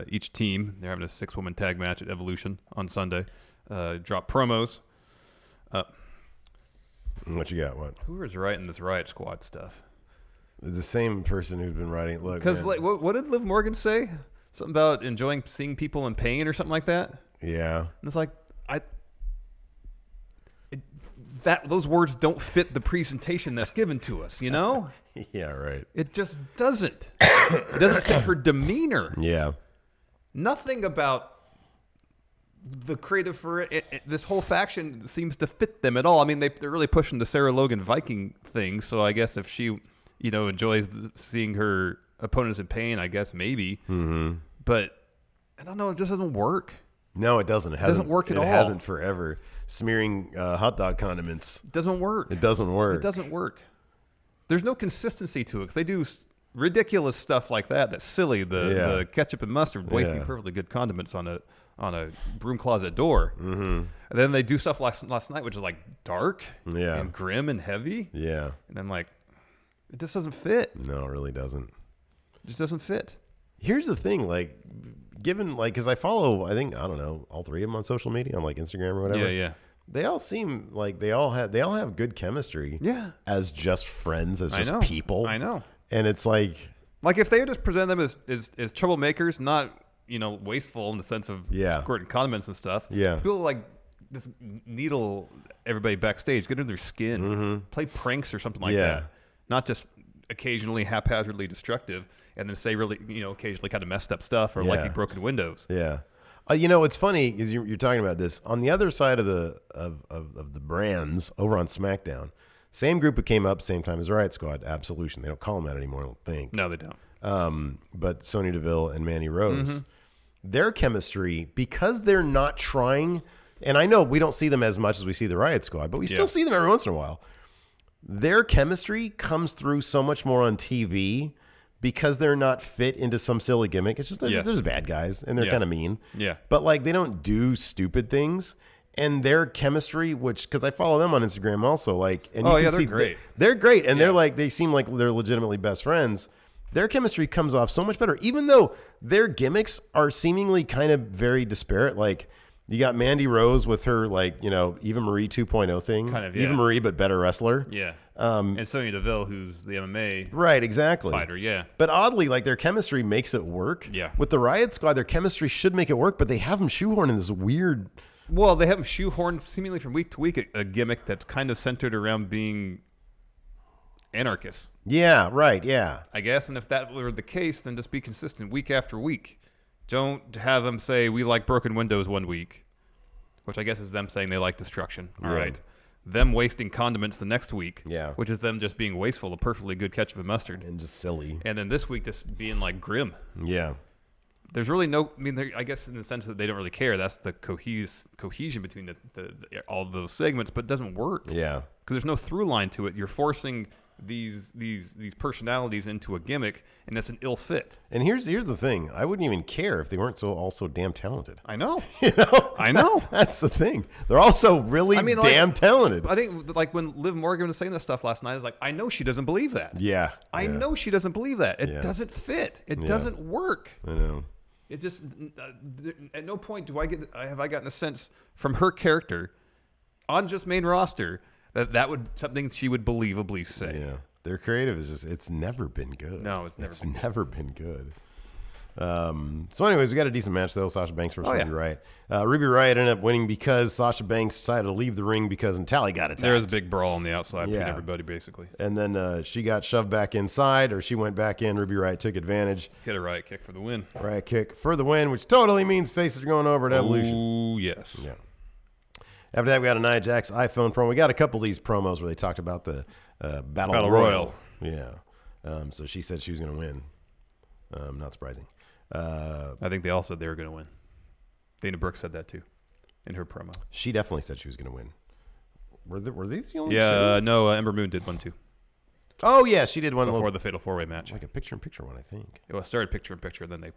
Speaker 11: Each team, they're having a 6-woman tag match at Evolution on Sunday. Drop promos.
Speaker 10: What you got? What?
Speaker 11: Who is writing this Riott Squad stuff?
Speaker 10: The same person who's been writing. Look,
Speaker 11: because like, what did Liv Morgan say? Something about enjoying seeing people in pain or something like that.
Speaker 10: Yeah.
Speaker 11: And it's like those words don't fit the presentation that's given to us, you know?
Speaker 10: Yeah, right.
Speaker 11: It just doesn't. It doesn't fit her demeanor.
Speaker 10: Yeah.
Speaker 11: Nothing about the creative for it. This whole faction seems to fit them at all. I mean, they're really pushing the Sarah Logan Viking thing, so I guess if she, enjoys seeing her opponents in pain, I guess maybe. Mm-hmm. But I don't know, it just doesn't work.
Speaker 10: No, it doesn't. It
Speaker 11: doesn't work at all.
Speaker 10: It hasn't forever. Smearing hot dog condiments.
Speaker 11: It doesn't work.
Speaker 10: It doesn't work.
Speaker 11: It doesn't work. There's no consistency to it. 'Cause they do ridiculous stuff like that. That's silly. The ketchup and mustard wasting perfectly good condiments on a broom closet door. Mm-hmm. And then they do stuff last night, which is like dark and grim and heavy. Yeah. And I'm like, it just doesn't fit.
Speaker 10: No, it really doesn't.
Speaker 11: It just doesn't fit.
Speaker 10: Here's the thing, like, given, like, because I follow, I don't know, all three of them on social media, on like Instagram or whatever.
Speaker 11: Yeah.
Speaker 10: They all seem like they all have good chemistry.
Speaker 11: Yeah.
Speaker 10: As just friends, as just people.
Speaker 11: I know.
Speaker 10: And it's like
Speaker 11: if they just present them as troublemakers, not wasteful in the sense of squirting condiments and stuff.
Speaker 10: Yeah.
Speaker 11: People like this needle everybody backstage, get under their skin, play pranks or something like that. Not just occasionally haphazardly destructive, and then say really occasionally kind of messed up stuff or like broken windows.
Speaker 10: Yeah. It's funny because you're talking about this on the other side of the brands over on SmackDown. Same group who came up same time as Riott Squad, Absolution. They don't call them that anymore, I don't think.
Speaker 11: No, they don't.
Speaker 10: But Sonya Deville and Mandy Rose, their chemistry, because they're not trying, and I know we don't see them as much as we see the Riott Squad, but we still see them every once in a while. Their chemistry comes through so much more on TV because they're not fit into some silly gimmick. It's just they're just bad guys and they're kind of mean.
Speaker 11: Yeah.
Speaker 10: But like they don't do stupid things. And their chemistry, because I follow them on Instagram also, like, and you can see
Speaker 11: they're great.
Speaker 10: They're great, and they're like, they seem like they're legitimately best friends. Their chemistry comes off so much better, even though their gimmicks are seemingly kind of very disparate. Like, you got Mandy Rose with her, like, Eva Marie 2.0 thing.
Speaker 11: Kind of,
Speaker 10: Eva Marie, but better wrestler.
Speaker 11: Yeah. And Sonya Deville, who's the MMA fighter, yeah.
Speaker 10: But oddly, like, their chemistry makes it work.
Speaker 11: Yeah.
Speaker 10: With the Riott Squad, their chemistry should make it work, but they have them shoehorned in this weird...
Speaker 11: Well, they have them shoehorned seemingly from week to week a gimmick that's kind of centered around being anarchists.
Speaker 10: Yeah, right, yeah.
Speaker 11: I guess, and if that were the case, then just be consistent week after week. Don't have them say, we like broken windows one week, which I guess is them saying they like destruction. All right. Them wasting condiments the next week, which is them just being wasteful of perfectly good ketchup and mustard.
Speaker 10: And just silly.
Speaker 11: And then this week just being like grim.
Speaker 10: Yeah.
Speaker 11: there's really no. I mean, I guess in the sense that they don't really care. That's the cohesion between the all of those segments, but it doesn't work.
Speaker 10: Yeah,
Speaker 11: because there's no through line to it. You're forcing these personalities into a gimmick, and that's an ill fit.
Speaker 10: And here's the thing: I wouldn't even care if they weren't also damn talented.
Speaker 11: I know.
Speaker 10: I know. That's the thing. They're also really damn talented.
Speaker 11: I think like when Liv Morgan was saying that stuff last night, I was like, I know she doesn't believe that.
Speaker 10: Yeah.
Speaker 11: I know she doesn't believe that. It doesn't fit. It doesn't work.
Speaker 10: I know.
Speaker 11: It just at no point have I gotten a sense from her character on just main roster that would something she would believably say.
Speaker 10: Yeah, their creative is just—it's never been good.
Speaker 11: No, it's
Speaker 10: never been good. So, anyways, we got a decent match though. Sasha Banks versus Ruby Riott. Ruby Riott ended up winning because Sasha Banks decided to leave the ring because Natalia got attacked.
Speaker 11: There was a big brawl on the outside between everybody, basically.
Speaker 10: And then she got shoved back inside, or she went back in. Ruby Riott took advantage.
Speaker 11: Hit a Riott kick for the win.
Speaker 10: Riott kick for the win, which totally means faces are going over at Evolution.
Speaker 11: Oh yes.
Speaker 10: Yeah. After that, we got a Nia Jax iPhone promo. We got a couple of these promos where they talked about the Battle Royal. Yeah. So she said she was going to win. Not surprising.
Speaker 11: I think they all said they were going to win. Dana Brooke said that too in her promo.
Speaker 10: She definitely said she was going to win. Were these the only two?
Speaker 11: No, Ember Moon did one too.
Speaker 10: Oh, yeah, she did one
Speaker 11: before the Fatal 4-Way match.
Speaker 10: Like a picture-in-picture one, I think.
Speaker 11: It started picture-in-picture, then they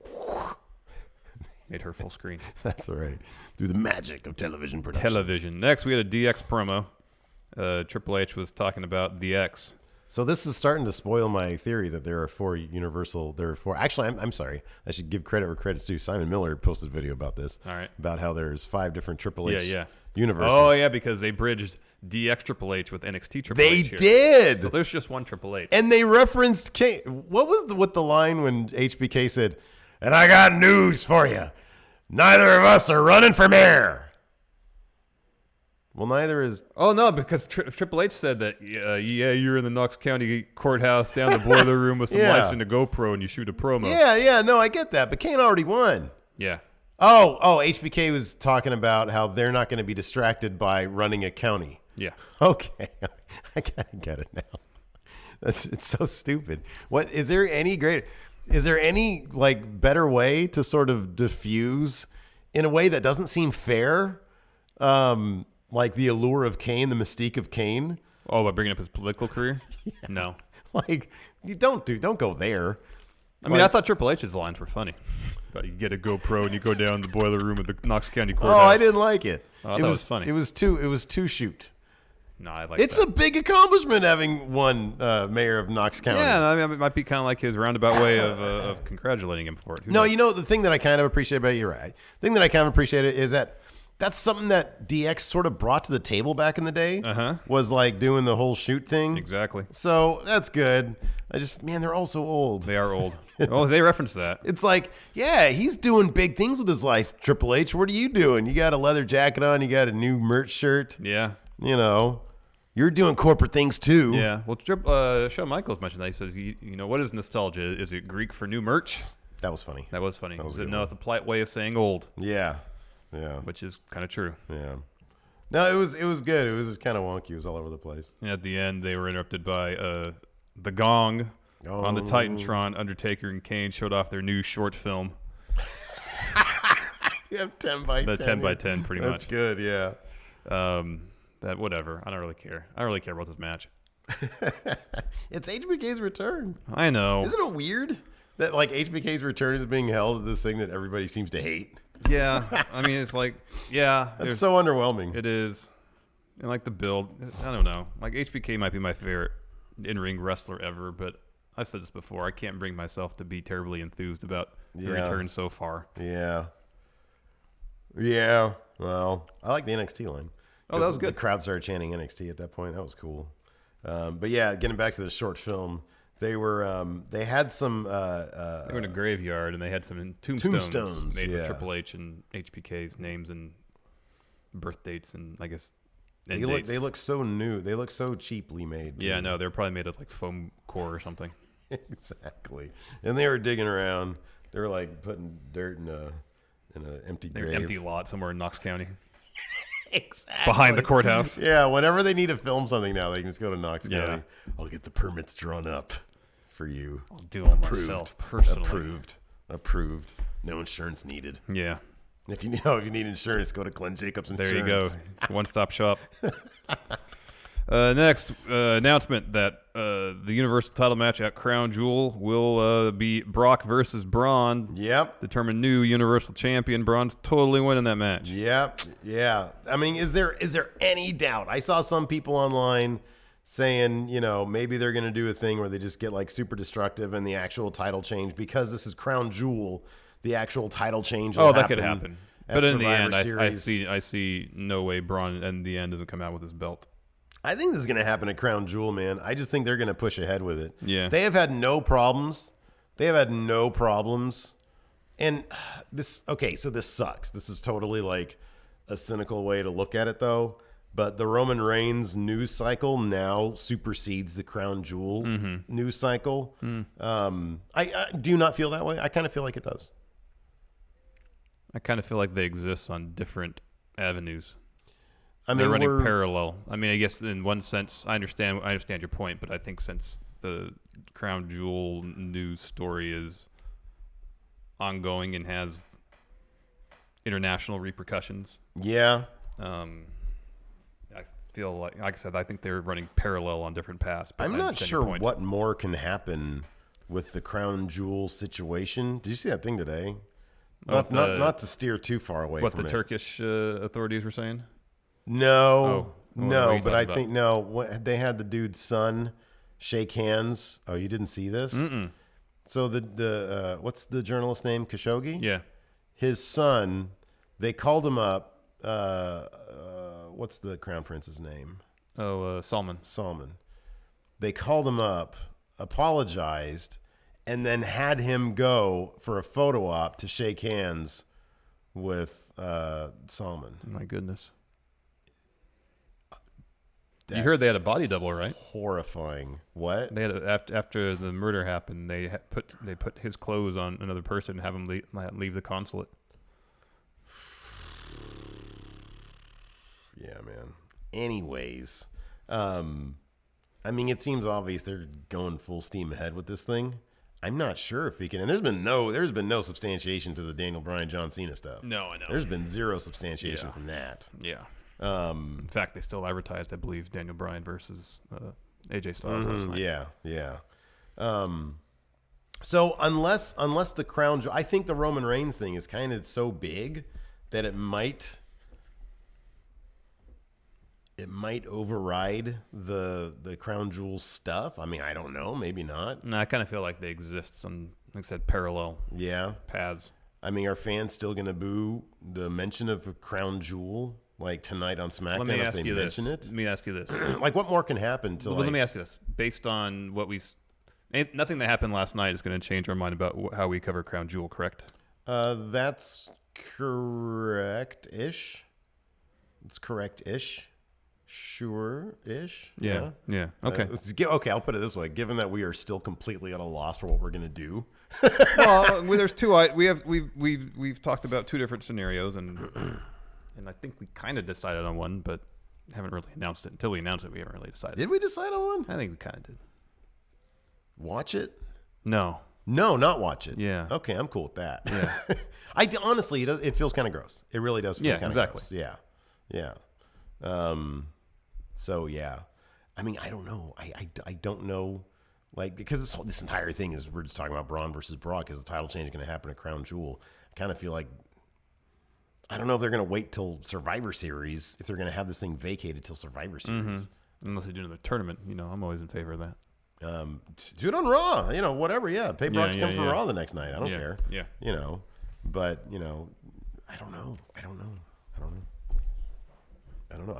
Speaker 11: made her full screen.
Speaker 10: That's all right. Through the magic of television production.
Speaker 11: Next, we had a DX promo. Triple H was talking about DX.
Speaker 10: So this is starting to spoil my theory that there are four Universal. Actually, I'm sorry. I should give credit where credit's due. Simon Miller posted a video about this.
Speaker 11: All right.
Speaker 10: About how there's 5 different Triple H universes.
Speaker 11: Oh yeah, because they bridged DX Triple H with NXT Triple H.
Speaker 10: They did.
Speaker 11: So there's just one Triple H.
Speaker 10: And they referenced Kane. What was the line when HBK said, "And I got news for you. Neither of us are running for mayor." Well, neither is.
Speaker 11: Oh no, because Triple H said that. You're in the Knox County courthouse down the boiler room with some lights and a GoPro, and you shoot a promo.
Speaker 10: Yeah, no, I get that, but Kane already won.
Speaker 11: Yeah.
Speaker 10: Oh, HBK was talking about how they're not going to be distracted by running a county.
Speaker 11: Yeah.
Speaker 10: Okay, I kind of get it now. It's so stupid. Is there any like better way to sort of diffuse in a way that doesn't seem fair? Like the allure of Kane, the mystique of Kane.
Speaker 11: Oh, by bringing up his political career? No.
Speaker 10: Like, you don't go there.
Speaker 11: I mean, I thought Triple H's lines were funny. But you get a GoPro and you go down the boiler room of the Knox County courthouse.
Speaker 10: Oh, I didn't like it.
Speaker 11: Oh, that was funny.
Speaker 10: It was too shoot.
Speaker 11: No, I like
Speaker 10: It's a big accomplishment having won mayor of Knox County.
Speaker 11: Yeah, I mean, it might be kind of like his roundabout way of congratulating him for it. Who knows?
Speaker 10: You know, the thing that I kind of appreciate about you're right. The thing that I kind of appreciate is that that's something that DX sort of brought to the table back in the day. Was like doing the whole shoot thing.
Speaker 11: Exactly.
Speaker 10: So that's good. They're all so old.
Speaker 11: They are old. Oh, they reference that.
Speaker 10: It's like, yeah, he's doing big things with his life, Triple H. What are you doing? You got a leather jacket on. You got a new merch shirt.
Speaker 11: Yeah.
Speaker 10: You know, you're doing corporate things too.
Speaker 11: Yeah. Well, Shawn Michaels mentioned that. He says, you know, what is nostalgia? Is it Greek for new merch?
Speaker 10: That was funny.
Speaker 11: He said, no, it's a polite way of saying old.
Speaker 10: Yeah. Yeah.
Speaker 11: Which is kind of true.
Speaker 10: Yeah. No, it was good. It was just kind of wonky. It was all over the place.
Speaker 11: And at the end, they were interrupted by the gong on the Titantron. Undertaker and Kane showed off their new short film.
Speaker 10: You have 10 by 10.
Speaker 11: The 10 by 10, pretty much.
Speaker 10: That's good, yeah.
Speaker 11: That whatever. I don't really care. I don't really care about this match.
Speaker 10: It's HBK's return.
Speaker 11: I know.
Speaker 10: Isn't it weird that like HBK's return is being held at this thing that everybody seems to hate?
Speaker 11: Yeah, I mean, it's like,
Speaker 10: it's so underwhelming.
Speaker 11: It is, and like the build, I don't know. Like HBK might be my favorite in-ring wrestler ever, but I've said this before. I can't bring myself to be terribly enthused about the return so far.
Speaker 10: Yeah. Well, I like the NXT line.
Speaker 11: Oh, that was good.
Speaker 10: The crowd started chanting NXT at that point. That was cool. But yeah, getting back to the short film. They were they had some
Speaker 11: they were in a graveyard and they had some tombstones made with Triple H and HBK's names and birth dates and I guess
Speaker 10: they look so new. They look so cheaply made.
Speaker 11: Yeah, no, they're probably made of like foam core or something.
Speaker 10: Exactly. And they were digging around. They were like putting dirt in an empty grave.
Speaker 11: An empty lot somewhere in Knox County.
Speaker 10: Exactly.
Speaker 11: Behind the courthouse.
Speaker 10: Yeah, whenever they need to film something now, they can just go to Knox County. I'll get the permits drawn up for you.
Speaker 11: I'll do it myself personally.
Speaker 10: Approved. No insurance needed.
Speaker 11: Yeah.
Speaker 10: If you need insurance, go to Glenn Jacobs Insurance.
Speaker 11: There you go. One-stop shop. Next announcement that the Universal title match at Crown Jewel will be Brock versus Braun.
Speaker 10: Yep.
Speaker 11: Determine new Universal Champion. Braun's totally winning that match.
Speaker 10: Yep. Yeah. I mean, is there any doubt? I saw some people online saying, maybe they're going to do a thing where they just get like super destructive and the actual title change, because this is Crown Jewel, the actual title change will
Speaker 11: that could happen. But in the end, I
Speaker 10: Series.
Speaker 11: see no way Braun in the end doesn't come out with his belt.
Speaker 10: I think this is going to happen at Crown Jewel, man. I just think they're going to push ahead with it.
Speaker 11: Yeah.
Speaker 10: They have had no problems. And so this sucks. This is totally like a cynical way to look at it, though. But the Roman Reigns news cycle now supersedes the Crown Jewel news cycle. I do you not feel that way? I kind of feel like it does.
Speaker 11: I kind of feel like they exist on different avenues.
Speaker 10: I mean,
Speaker 11: they're running parallel. I mean, I guess in one sense, I understand your point, but I think since the Crown Jewel news story is ongoing and has international repercussions,
Speaker 10: yeah.
Speaker 11: I feel like I said, I think they're running parallel on different paths.
Speaker 10: I'm not sure what more can happen with the Crown Jewel situation. Did you see that thing today? Not to steer too far away from it.
Speaker 11: What the Turkish authorities were saying?
Speaker 10: No, but I think they had the dude's son shake hands. Oh, you didn't see this?
Speaker 11: Mm-mm.
Speaker 10: So the what's the journalist's name? Khashoggi?
Speaker 11: Yeah.
Speaker 10: His son, they called him up. What's the crown prince's name?
Speaker 11: Salman.
Speaker 10: They called him up, apologized, and then had him go for a photo op to shake hands with Salman.
Speaker 11: My goodness. You heard they had a body double, right?
Speaker 10: Horrifying. What?
Speaker 11: They had after the murder happened, they put his clothes on another person and have him leave the consulate.
Speaker 10: Yeah, man. Anyways, I mean, it seems obvious they're going full steam ahead with this thing. I'm not sure if he can. And there's been no substantiation to the Daniel Bryan John Cena stuff.
Speaker 11: No, I know.
Speaker 10: There's been zero substantiation from that.
Speaker 11: Yeah. In fact, they still advertised, I believe, Daniel Bryan versus AJ Styles last night.
Speaker 10: Yeah. So unless the Crown, I think the Roman Reigns thing is kind of so big that it might override the Crown Jewel stuff. I mean, I don't know, maybe not.
Speaker 11: No, I kind of feel like they exist on, like I said, parallel paths.
Speaker 10: I mean, are fans still going to boo the mention of a Crown Jewel? Like tonight on SmackDown,
Speaker 11: Let me ask you this.
Speaker 10: Like, what more can happen?
Speaker 11: Let me ask you this. Based on what nothing that happened last night is going to change our mind about how we cover Crown Jewel, correct?
Speaker 10: That's correct-ish. It's correct-ish. Sure-ish.
Speaker 11: Yeah. Okay.
Speaker 10: Okay, I'll put it this way. Given that we are still completely at a loss for what we're going to do.
Speaker 11: Well, there's two. We've talked about two different scenarios, and I think we kind of decided on one, but haven't really announced it. Until we announce it, we haven't really decided.
Speaker 10: Did we decide on one?
Speaker 11: I think we kind of did.
Speaker 10: Watch it?
Speaker 11: No,
Speaker 10: not watch it.
Speaker 11: Yeah.
Speaker 10: Okay, I'm cool with that.
Speaker 11: Yeah.
Speaker 10: Honestly, it feels kind of gross. It really does feel kind of gross. Yeah. So yeah, I mean, I don't know. I don't know, like, because this entire thing is we're just talking about Braun versus Brock because the title change is going to happen at Crown Jewel. I kind of feel like I don't know if they're going to wait till Survivor Series, if they're going to have this thing vacated till Survivor Series.
Speaker 11: Unless they do another tournament, I'm always in favor of that.
Speaker 10: Do it on Raw, whatever. Yeah, pay Brock to come for Raw the next night. I don't care.
Speaker 11: Yeah.
Speaker 10: But I don't know. I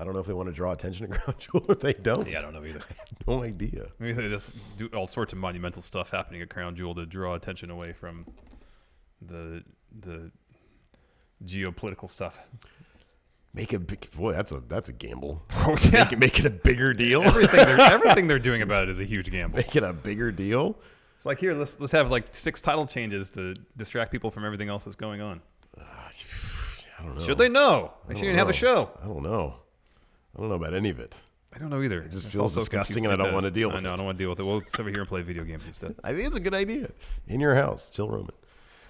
Speaker 10: don't know if they want to draw attention to Crown Jewel or if they don't.
Speaker 11: Yeah, I don't know either.
Speaker 10: I have no idea.
Speaker 11: Maybe they just do all sorts of monumental stuff happening at Crown Jewel to draw attention away from the geopolitical stuff.
Speaker 10: Make a big that's a gamble.
Speaker 11: Oh yeah,
Speaker 10: make it a bigger deal.
Speaker 11: Everything they're doing about it is a huge gamble.
Speaker 10: Make it a bigger deal.
Speaker 11: It's like, here, let's have like 6 title changes to distract people from everything else that's going on.
Speaker 10: I don't know.
Speaker 11: Should they know? They shouldn't have the show.
Speaker 10: I don't know about any of it.
Speaker 11: I don't know either.
Speaker 10: It just feels disgusting, and I don't want to deal with it.
Speaker 11: I know, I don't want to deal with it. We'll sit over here and play video games instead.
Speaker 10: I think it's a good idea. In your house, chill Roman.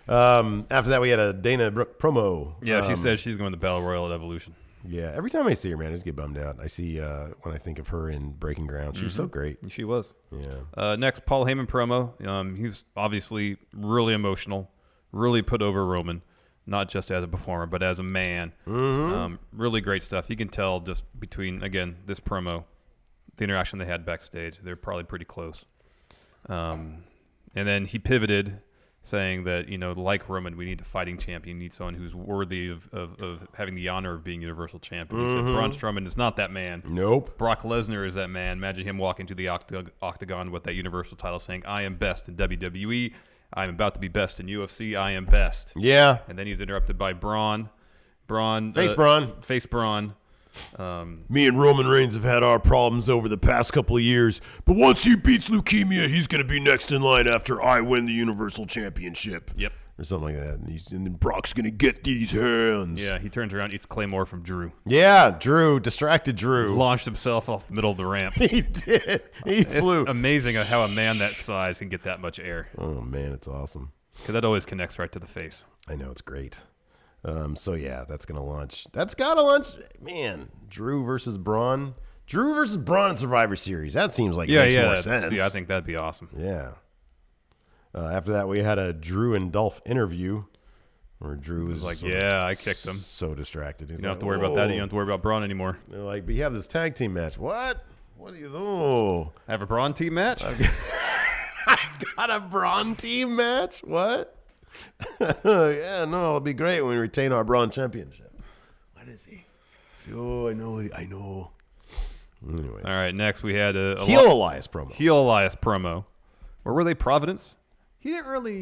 Speaker 10: After that, we had a Dana Brooke promo.
Speaker 11: Yeah, she said she's going to Battle Royal at Evolution.
Speaker 10: Yeah, every time I see her, man, I just get bummed out. I see when I think of her in Breaking Ground. She was so great.
Speaker 11: She was.
Speaker 10: Yeah.
Speaker 11: Next, Paul Heyman promo. He's obviously really emotional, really put over Roman, not just as a performer, but as a man. Really great stuff. You can tell just between, again, this promo, the interaction they had backstage. They're probably pretty close. And then he pivoted, saying that, like Roman, we need a fighting champion. You need someone who's worthy of having the honor of being Universal Champion. He said Braun Strowman is not that man.
Speaker 10: Nope.
Speaker 11: Brock Lesnar is that man. Imagine him walking to the octagon with that Universal title saying, I am best in WWE. I'm about to be best in UFC. I am best.
Speaker 10: Yeah.
Speaker 11: And then he's interrupted by Braun.
Speaker 10: Face Braun.
Speaker 11: Face Braun.
Speaker 12: Me and Roman Reigns have had our problems over the past couple of years, but once he beats leukemia, he's going to be next in line after I win the Universal Championship.
Speaker 11: Yep.
Speaker 12: Or something like that. And then Brock's going to get these hands.
Speaker 11: Yeah, he turns around, eats Claymore from Drew.
Speaker 10: Yeah, Drew. Distracted Drew.
Speaker 11: Launched himself off the middle of the ramp.
Speaker 10: He did. He flew.
Speaker 11: It's amazing how a man that size can get that much air.
Speaker 10: Oh, man, it's awesome.
Speaker 11: Because that always connects right to the face.
Speaker 10: I know, it's great. So, yeah, that's going to launch. That's got to launch. Man, Drew versus Braun. Drew versus Braun in Survivor Series. That seems like it makes more sense.
Speaker 11: Yeah, I think that'd be awesome.
Speaker 10: Yeah. After that, we had a Drew and Dolph interview where Drew was
Speaker 11: like, yeah, I kicked him.
Speaker 10: So distracted.
Speaker 11: You don't have to worry about that. You don't have to worry about Braun anymore.
Speaker 10: They're like, but you have this tag team match. What? What do you do?
Speaker 11: I have a Braun team match?
Speaker 10: I've got a Braun team match? What? Yeah, no, it'll be great when we retain our Braun championship. What is he? Oh, I know. Anyways.
Speaker 11: All right, next we had a
Speaker 10: heel Elias promo.
Speaker 11: Heel Elias promo. Where were they? Providence? He didn't really.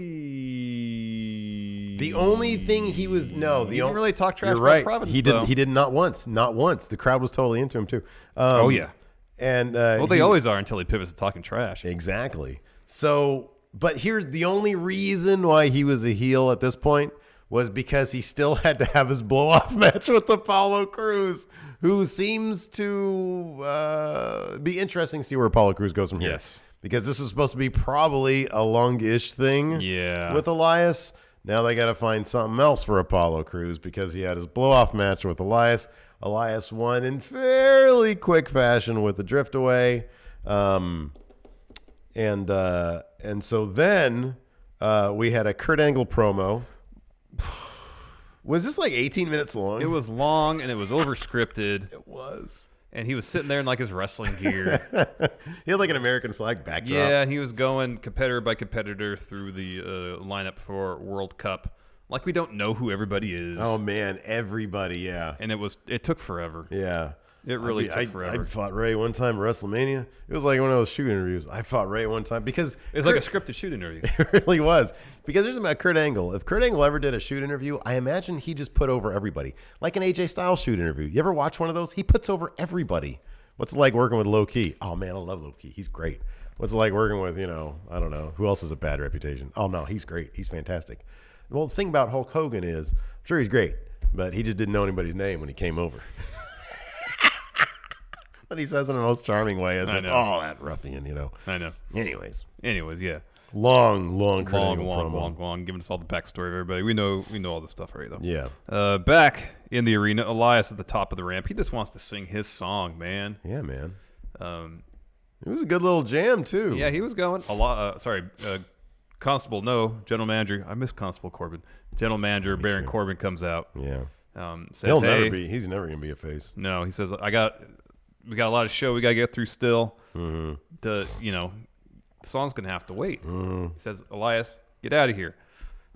Speaker 10: The only thing he was he
Speaker 11: didn't really talk trash
Speaker 10: about right.
Speaker 11: Providence.
Speaker 10: He did. He did not once. Not once. The crowd was totally into him too.
Speaker 11: Oh yeah.
Speaker 10: And
Speaker 11: they always are until he pivots to talking trash.
Speaker 10: Exactly. So, but here's the only reason why he was a heel at this point was because he still had to have his blow-off match with Apollo Crews, who seems to be interesting to see where Apollo Crews goes from here.
Speaker 11: Yes.
Speaker 10: Because this was supposed to be probably a long-ish thing with Elias. Now they got to find something else for Apollo Crews because he had his blow-off match with Elias. Elias won in fairly quick fashion with the drift away. And so then we had a Kurt Angle promo. Was this like 18 minutes long?
Speaker 11: It was long and it was over-scripted.
Speaker 10: It was.
Speaker 11: And he was sitting there in like his wrestling gear.
Speaker 10: He had like an American flag backdrop.
Speaker 11: Yeah, he was going competitor by competitor through the lineup for World Cup. Like we don't know who everybody is.
Speaker 10: Oh man, everybody, yeah.
Speaker 11: And it took forever.
Speaker 10: Yeah.
Speaker 11: It really took forever.
Speaker 10: I fought Ray one time at WrestleMania. It was like one of those shoot interviews. I fought Ray one time because
Speaker 11: it was like a scripted shoot interview.
Speaker 10: It really was. Because there's about Kurt Angle. If Kurt Angle ever did a shoot interview, I imagine he just put over everybody. Like an AJ Styles shoot interview. You ever watch one of those? He puts over everybody. What's it like working with Low Key? Oh man, I love Low Key. He's great. What's it like working with, I don't know. Who else has a bad reputation? Oh no, he's great. He's fantastic. Well, the thing about Hulk Hogan is, I'm sure he's great, but he just didn't know anybody's name when he came over. But he says it in the most charming way, as if, that ruffian,
Speaker 11: I know.
Speaker 10: Anyways,
Speaker 11: yeah.
Speaker 10: Long,
Speaker 11: giving us all the backstory of everybody. We know all this stuff already, though.
Speaker 10: Yeah.
Speaker 11: Back in the arena, Elias at the top of the ramp. He just wants to sing his song, man.
Speaker 10: Yeah, man. It was a good little jam, too.
Speaker 11: Yeah, he was going. Constable, General Manager. I miss Constable Corbin. General Manager Baron Corbin comes out.
Speaker 10: Yeah.
Speaker 11: Says,
Speaker 10: he's never going to be a face.
Speaker 11: No, he says, we got a lot of show we got to get through still.
Speaker 10: Mm-hmm.
Speaker 11: The song's going to have to wait.
Speaker 10: Mm-hmm.
Speaker 11: He says, Elias, get out of here.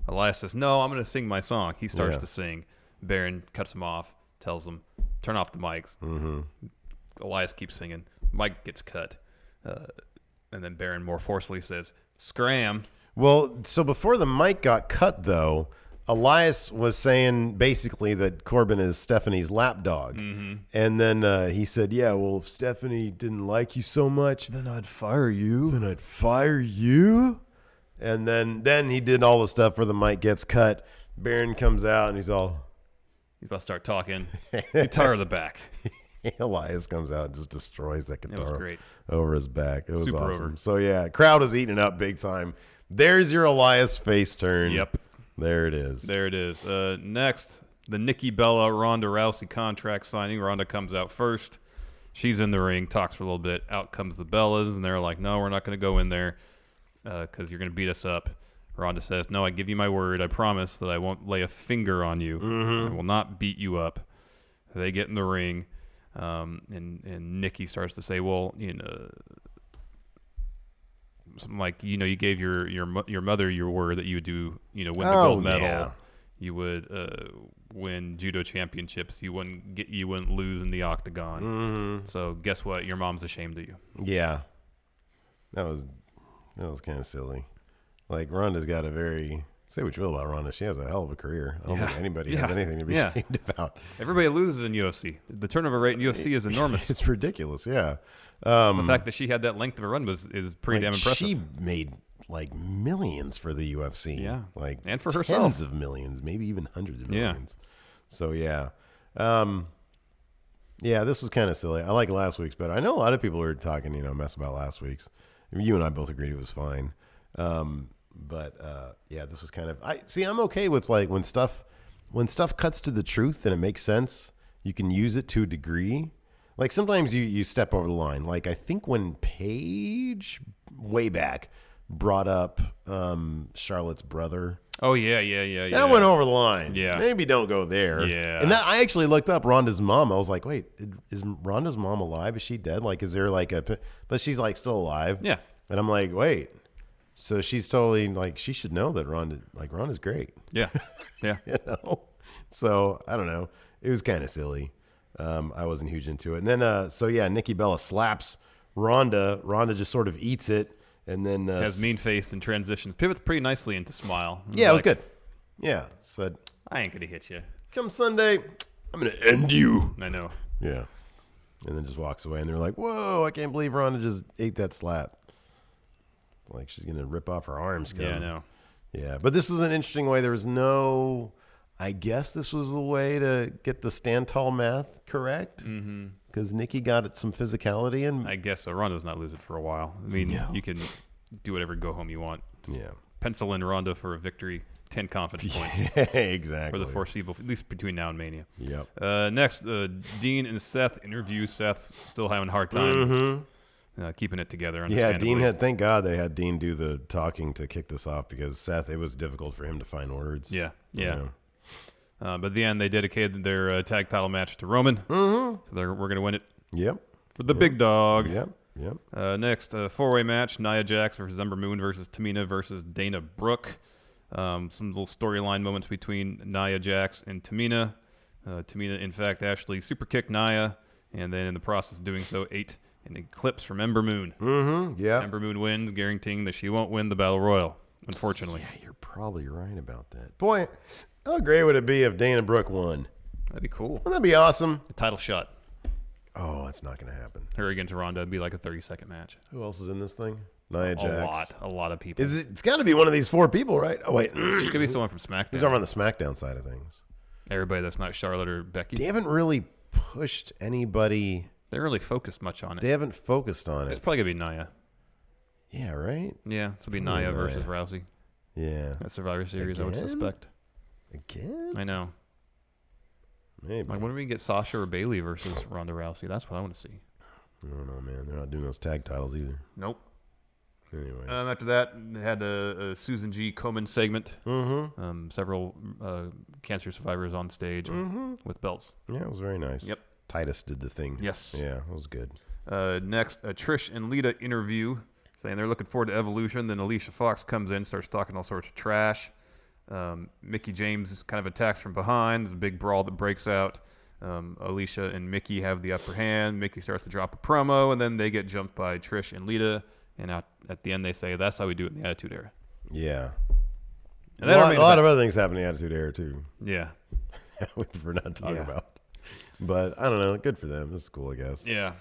Speaker 11: Elias says, no, I'm going to sing my song. He starts to sing. Baron cuts him off, tells him, turn off the mics.
Speaker 10: Mm-hmm.
Speaker 11: Elias keeps singing. Mic gets cut. And then Baron more forcefully says, scram.
Speaker 10: Well, so before the mic got cut, though, Elias was saying basically that Corbin is Stephanie's lapdog.
Speaker 11: Mm-hmm.
Speaker 10: And then he said, yeah, well, if Stephanie didn't like you so much,
Speaker 11: then I'd fire you.
Speaker 10: And then he did all the stuff where the mic gets cut. Baron comes out and he's about
Speaker 11: to start talking. Guitar in the back.
Speaker 10: Elias comes out and just destroys that
Speaker 11: It was
Speaker 10: guitar
Speaker 11: great.
Speaker 10: over his back. It was
Speaker 11: Super
Speaker 10: awesome.
Speaker 11: over.
Speaker 10: So, yeah, crowd is eating it up big time. There's your Elias face turn.
Speaker 11: Yep.
Speaker 10: There it is.
Speaker 11: There it is. Next, the Nikki Bella Ronda Rousey contract signing. Ronda comes out first. She's in the ring, talks for a little bit. Out comes the Bellas, and they're like, no, we're not going to go in there because you're going to beat us up. Ronda says, no, I give you my word. I promise that I won't lay a finger on you. I will not beat you up. They get in the ring, and Nikki starts to say, well, something like, you gave your mother your word that you would do, win the gold medal.
Speaker 10: Yeah.
Speaker 11: You would win judo championships. You wouldn't lose in the octagon. So guess what? Your mom's ashamed of you.
Speaker 10: Yeah, that was kind of silly. Like, Ronda's got a very, say what you will about Ronda, she has a hell of a career. I don't think anybody has anything to be ashamed about.
Speaker 11: Everybody loses in UFC. The turnover rate in UFC is enormous.
Speaker 10: It's ridiculous. Yeah.
Speaker 11: The fact that she had that length of a run is pretty damn impressive.
Speaker 10: She made like millions for the UFC.
Speaker 11: Yeah.
Speaker 10: Like,
Speaker 11: and for
Speaker 10: tens
Speaker 11: herself.
Speaker 10: of millions, maybe even hundreds of millions. So yeah. Yeah, this was kind of silly. I like last week's better. I know a lot of people were talking, mess about last week's. You and I both agreed it was fine. But yeah, this was kind of, I'm okay with like when stuff cuts to the truth and it makes sense, you can use it to a degree. Like sometimes you step over the line. Like I think when Paige way back brought up Charlotte's brother.
Speaker 11: Oh yeah.
Speaker 10: That went over the line.
Speaker 11: Yeah.
Speaker 10: Maybe don't go there.
Speaker 11: Yeah.
Speaker 10: And I actually looked up Ronda's mom. I was like, wait, is Ronda's mom alive? Is she dead? Like, is there like but she's like still alive.
Speaker 11: Yeah.
Speaker 10: And I'm like, wait. So she's totally like, she should know that Ronda's great.
Speaker 11: Yeah. Yeah.
Speaker 10: So I don't know. It was kind of silly. I wasn't huge into it. And then, Nikki Bella slaps Ronda. Ronda just sort of eats it. And then
Speaker 11: has mean face and transitions. Pivots pretty nicely into smile.
Speaker 10: It was good. Yeah. Said,
Speaker 11: I ain't going to hit you.
Speaker 10: Come Sunday, I'm going to end you.
Speaker 11: I know.
Speaker 10: Yeah. And then just walks away. And they're like, whoa, I can't believe Ronda just ate that slap. Like she's going to rip off her arms.
Speaker 11: Yeah, I know.
Speaker 10: Yeah. But this was an interesting way. There was no, I guess this was a way to get the stand tall math correct. Mm-hmm. Because Nikki got some physicality in.
Speaker 11: I guess so. Ronda's not losing for a while. I mean, you can do whatever go home you want. Just pencil in Ronda for a victory. 10 confidence points.
Speaker 10: Exactly.
Speaker 11: For the foreseeable, at least between now and Mania.
Speaker 10: Yep.
Speaker 11: Next, Dean and Seth interview. Seth still having a hard time keeping it together.
Speaker 10: Yeah, Dean thank God they had Dean do the talking to kick this off because Seth, it was difficult for him to find words.
Speaker 11: Yeah. But at the end, they dedicated their tag title match to Roman. So we're going to win it.
Speaker 10: Yep.
Speaker 11: For the big dog.
Speaker 10: Yep.
Speaker 11: Next, four-way match: Nia Jax versus Ember Moon versus Tamina versus Dana Brooke. Some little storyline moments between Nia Jax and Tamina. Tamina, in fact, actually super kicked Nia, and then in the process of doing so, ate an eclipse from Ember Moon.
Speaker 10: Yeah.
Speaker 11: Ember Moon wins, guaranteeing that she won't win the Battle Royal, unfortunately.
Speaker 10: Yeah, you're probably right about that. Boy, how great would it be if Dana Brooke won?
Speaker 11: That'd be cool.
Speaker 10: Wouldn't that be awesome?
Speaker 11: The title shot.
Speaker 10: Oh, that's not going to happen.
Speaker 11: Her against Ronda would be like a 30-second match.
Speaker 10: Who else is in this thing? Nia Jax.
Speaker 11: A lot of people.
Speaker 10: It's got to be one of these four people, right? Oh, wait.
Speaker 11: It could be someone from SmackDown.
Speaker 10: Who's over on the SmackDown side of things?
Speaker 11: Everybody that's not Charlotte or Becky.
Speaker 10: They haven't really pushed anybody.
Speaker 11: They really focused much on it.
Speaker 10: They haven't focused on it.
Speaker 11: It's probably going to be Nia.
Speaker 10: Yeah, right?
Speaker 11: Yeah, this will be Nia versus Rousey.
Speaker 10: Yeah.
Speaker 11: At Survivor Series,
Speaker 10: Again?
Speaker 11: I would suspect.
Speaker 10: Again?
Speaker 11: I know.
Speaker 10: Maybe.
Speaker 11: Like, when do we get Sasha or Bailey versus Ronda Rousey? That's what I want to see.
Speaker 10: I don't know, man. They're not doing those tag titles either.
Speaker 11: Nope.
Speaker 10: Anyway.
Speaker 11: After that, they had a Susan G. Komen segment. Several cancer survivors on stage with belts.
Speaker 10: Yeah, it was very nice.
Speaker 11: Yep.
Speaker 10: Titus did the thing.
Speaker 11: Yes.
Speaker 10: Yeah, it was good.
Speaker 11: Next, a Trish and Lita interview, saying they're looking forward to Evolution. Then Alicia Fox comes in, starts talking all sorts of trash. Mickie James kind of attacks from behind. There's a big brawl that breaks out. Alicia and Mickie have the upper hand. Mickie starts to drop a promo, and then they get jumped by Trish and Lita. And at the end, they say, that's how we do it in the Attitude Era.
Speaker 10: Yeah.
Speaker 11: And
Speaker 10: a lot of other things happen in the Attitude Era, too.
Speaker 11: Yeah.
Speaker 10: We prefer not to talk about. But, I don't know. Good for them. That's cool, I guess.
Speaker 11: Yeah.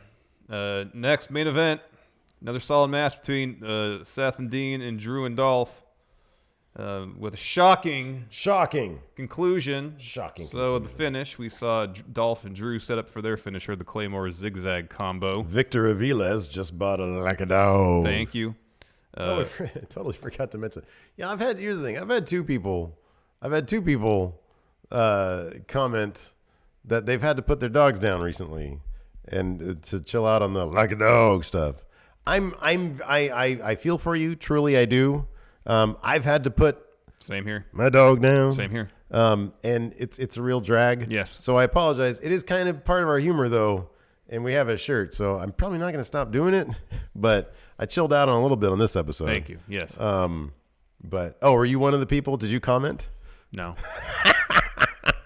Speaker 11: Next, main event. Another solid match between Seth and Dean and Drew and Dolph. With a shocking conclusion. So the finish, we saw Dolph and Drew set up for their finisher, the Claymore zigzag combo.
Speaker 10: Victor Aviles just bought a like a dog.
Speaker 11: Thank you.
Speaker 10: I totally forgot to mention. Yeah, here's the thing. I've had two people I've had 2 people comment that they've had to put their dogs down recently and to chill out on the like a dog stuff. I feel for you. Truly, I do. I've had to put
Speaker 11: Same here.
Speaker 10: my dog down.
Speaker 11: Same here.
Speaker 10: And it's a real drag.
Speaker 11: Yes.
Speaker 10: So I apologize. It is kind of part of our humor though, and we have a shirt, so I'm probably not going to stop doing it. But I chilled out on a little bit on this episode.
Speaker 11: Thank you. Yes.
Speaker 10: But were you one of the people? Did you comment?
Speaker 11: No.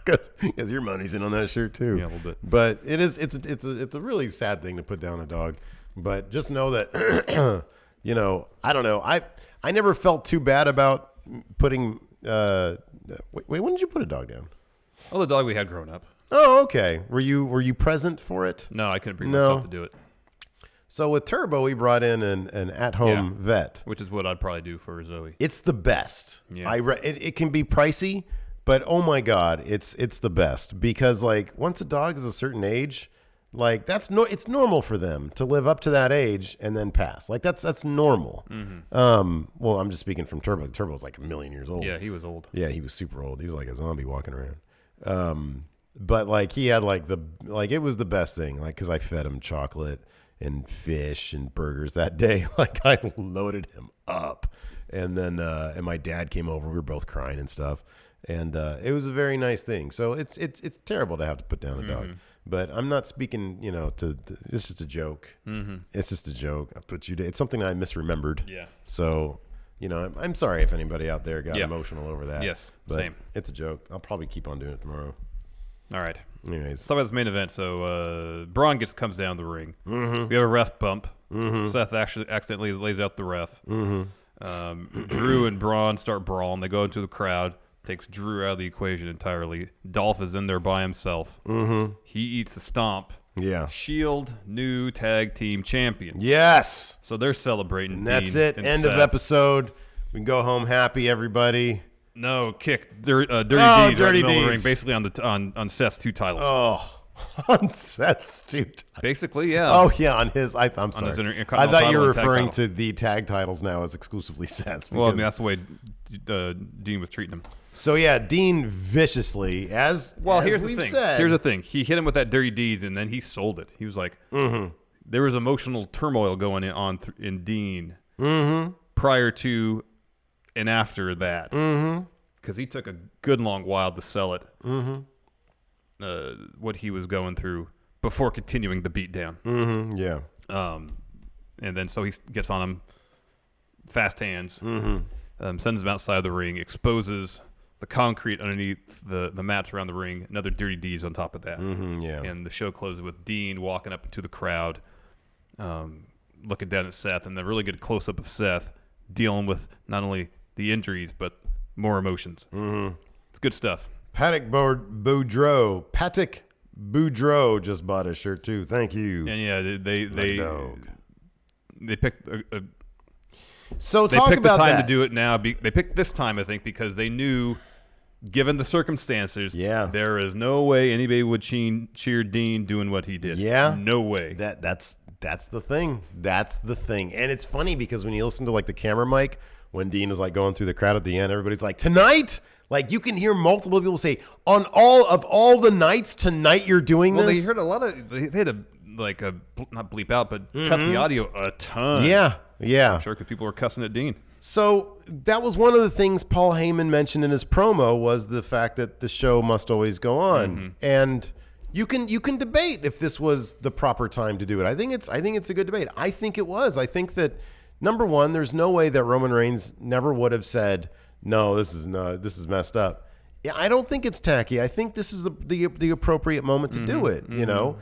Speaker 10: Because your money's in on that shirt too.
Speaker 11: Yeah, a little bit.
Speaker 10: But it's a really sad thing to put down a dog. But just know that I don't know. I never felt too bad about putting. Wait, when did you put a dog down?
Speaker 11: Oh, the dog we had growing up.
Speaker 10: Oh, okay. Were you present for it?
Speaker 11: No, I couldn't bring myself to do it.
Speaker 10: So with Turbo, we brought in an at-home vet,
Speaker 11: which is what I'd probably do for Zoe.
Speaker 10: It's the best.
Speaker 11: Yeah.
Speaker 10: It can be pricey, but oh my God, it's the best because like once a dog is a certain age, like it's normal for them to live up to that age and then pass. Like that's normal.
Speaker 11: Mm-hmm.
Speaker 10: Well, I'm just speaking from Turbo. Turbo's like 1,000,000 years old.
Speaker 11: Yeah, he was old.
Speaker 10: Yeah, he was super old. He was like a zombie walking around. But like he had it was the best thing. Like because I fed him chocolate and fish and burgers that day. Like I loaded him up, and then and my dad came over. We were both crying and stuff. And it was a very nice thing. So it's terrible to have to put down a dog. But I'm not speaking, to it's just a joke. Mm-hmm. It's just a joke. It's something I misremembered.
Speaker 11: Yeah.
Speaker 10: So, I'm sorry if anybody out there got emotional over that.
Speaker 11: Yes,
Speaker 10: but
Speaker 11: same.
Speaker 10: It's a joke. I'll probably keep on doing it tomorrow.
Speaker 11: All right.
Speaker 10: Anyways.
Speaker 11: Let's talk about this main event. So Braun comes down the ring.
Speaker 10: Mm-hmm.
Speaker 11: We have a ref bump.
Speaker 10: Mm-hmm.
Speaker 11: Seth actually accidentally lays out the ref.
Speaker 10: Mm-hmm.
Speaker 11: Drew and Braun start brawling. They go into the crowd. Takes Drew out of the equation entirely. Dolph is in there by himself.
Speaker 10: Mm-hmm.
Speaker 11: He eats the stomp.
Speaker 10: Yeah.
Speaker 11: Shield new tag team champion.
Speaker 10: Yes.
Speaker 11: So they're celebrating.
Speaker 10: And that's
Speaker 11: Dean
Speaker 10: it.
Speaker 11: and
Speaker 10: End
Speaker 11: Seth.
Speaker 10: of episode. We can go home happy, everybody.
Speaker 11: No, kick. Dirty Deeds
Speaker 10: Dirty
Speaker 11: right in the middle of the
Speaker 10: Deeds.
Speaker 11: ring, basically on Seth's 2 titles.
Speaker 10: Oh. On Seth's 2 titles.
Speaker 11: Basically, yeah.
Speaker 10: Oh, yeah, on his. I'm sorry.
Speaker 11: His
Speaker 10: I
Speaker 11: Intercontinental
Speaker 10: thought you were
Speaker 11: title and tag
Speaker 10: referring
Speaker 11: title.
Speaker 10: to the tag titles now as exclusively Seth's.
Speaker 11: Well, I mean, that's the way Dean was treating him.
Speaker 10: So, yeah, Dean viciously, as
Speaker 11: here's
Speaker 10: we've
Speaker 11: the thing.
Speaker 10: said.
Speaker 11: Here's the thing. He hit him with that Dirty Deeds, and then he sold it. He was like, there was emotional turmoil going on in Dean prior to and after that. Because he took a good long while to sell it, what he was going through before continuing the beatdown.
Speaker 10: Yeah.
Speaker 11: And then so he gets on him, fast hands, sends him outside the ring, exposes the concrete underneath the mats around the ring, another Dirty Deeds on top of that.
Speaker 10: Yeah.
Speaker 11: And the show closes with Dean walking up into the crowd, looking down at Seth, and the really good close-up of Seth dealing with not only the injuries, but more emotions. It's good stuff.
Speaker 10: Patrick Boudreaux just bought a shirt too. Thank you.
Speaker 11: And yeah, they picked
Speaker 10: So
Speaker 11: they
Speaker 10: talk
Speaker 11: picked the
Speaker 10: about
Speaker 11: time
Speaker 10: that.
Speaker 11: to do it now. They picked this time, I think, because they knew, given the circumstances, there is no way anybody would cheer Dean doing what he did.
Speaker 10: Yeah,
Speaker 11: no way.
Speaker 10: That's the thing. That's the thing. And it's funny because when you listen to like the camera mic, when Dean is like going through the crowd at the end, everybody's like, tonight. Like you can hear multiple people say, on all the nights tonight, you're doing this.
Speaker 11: Well, they heard a lot of. They had to not bleep out, but cut the audio a ton.
Speaker 10: Yeah.
Speaker 11: I'm sure because people were cussing at Dean.
Speaker 10: So that was one of the things Paul Heyman mentioned in his promo was the fact that the show must always go on, and you can debate if this was the proper time to do it. I think it's a good debate. I think it was. I think that number one, there's no way that Roman Reigns never would have said, no, this is messed up. Yeah, I don't think it's tacky. I think this is the appropriate moment to do it. You know,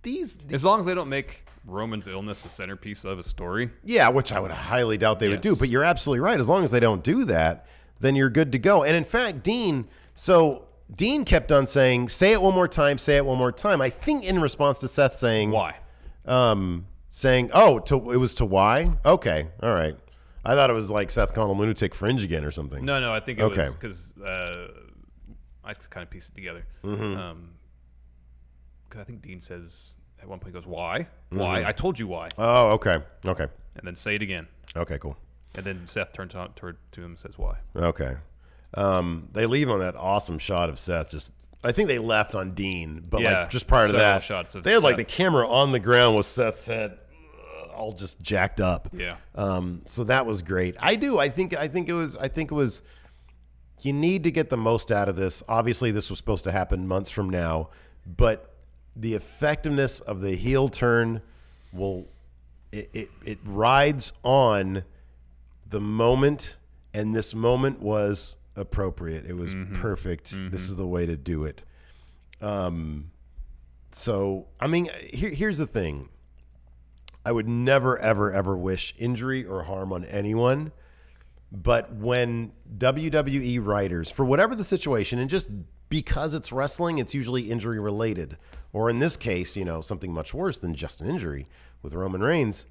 Speaker 10: these
Speaker 11: as long as they don't make Roman's illness the centerpiece of a story.
Speaker 10: Yeah, which I would highly doubt they would do. But you're absolutely right. As long as they don't do that, then you're good to go. And in fact, Dean kept on saying, say it one more time, say it one more time. I think in response to Seth saying
Speaker 11: why,
Speaker 10: saying, it was to why. Okay, all right. I thought it was like Seth calling him lunatic fringe again or something.
Speaker 11: No, I think it was because I kind of pieced it together. Because I think Dean says at one point, he goes, why? Why? I told you why.
Speaker 10: Oh, okay. And
Speaker 11: then say it again.
Speaker 10: Okay, cool.
Speaker 11: And then Seth turns to him and says why.
Speaker 10: Okay. They leave on that awesome shot of Seth. I think they left on Dean, but
Speaker 11: Yeah,
Speaker 10: like just prior to
Speaker 11: several
Speaker 10: that,
Speaker 11: shots of
Speaker 10: they had like
Speaker 11: Seth.
Speaker 10: the camera on the ground with Seth's head all just jacked up.
Speaker 11: Yeah.
Speaker 10: So that was great. I think it was. You need to get the most out of this. Obviously, this was supposed to happen months from now, but the effectiveness of the heel turn it rides on the moment, and this moment was appropriate. It was perfect. This is the way to do it. So, I mean, here's the thing. I would never, ever, ever wish injury or harm on anyone. But when WWE writers, for whatever the situation, and just because it's wrestling, it's usually injury related. Or in this case, something much worse than just an injury with Roman Reigns.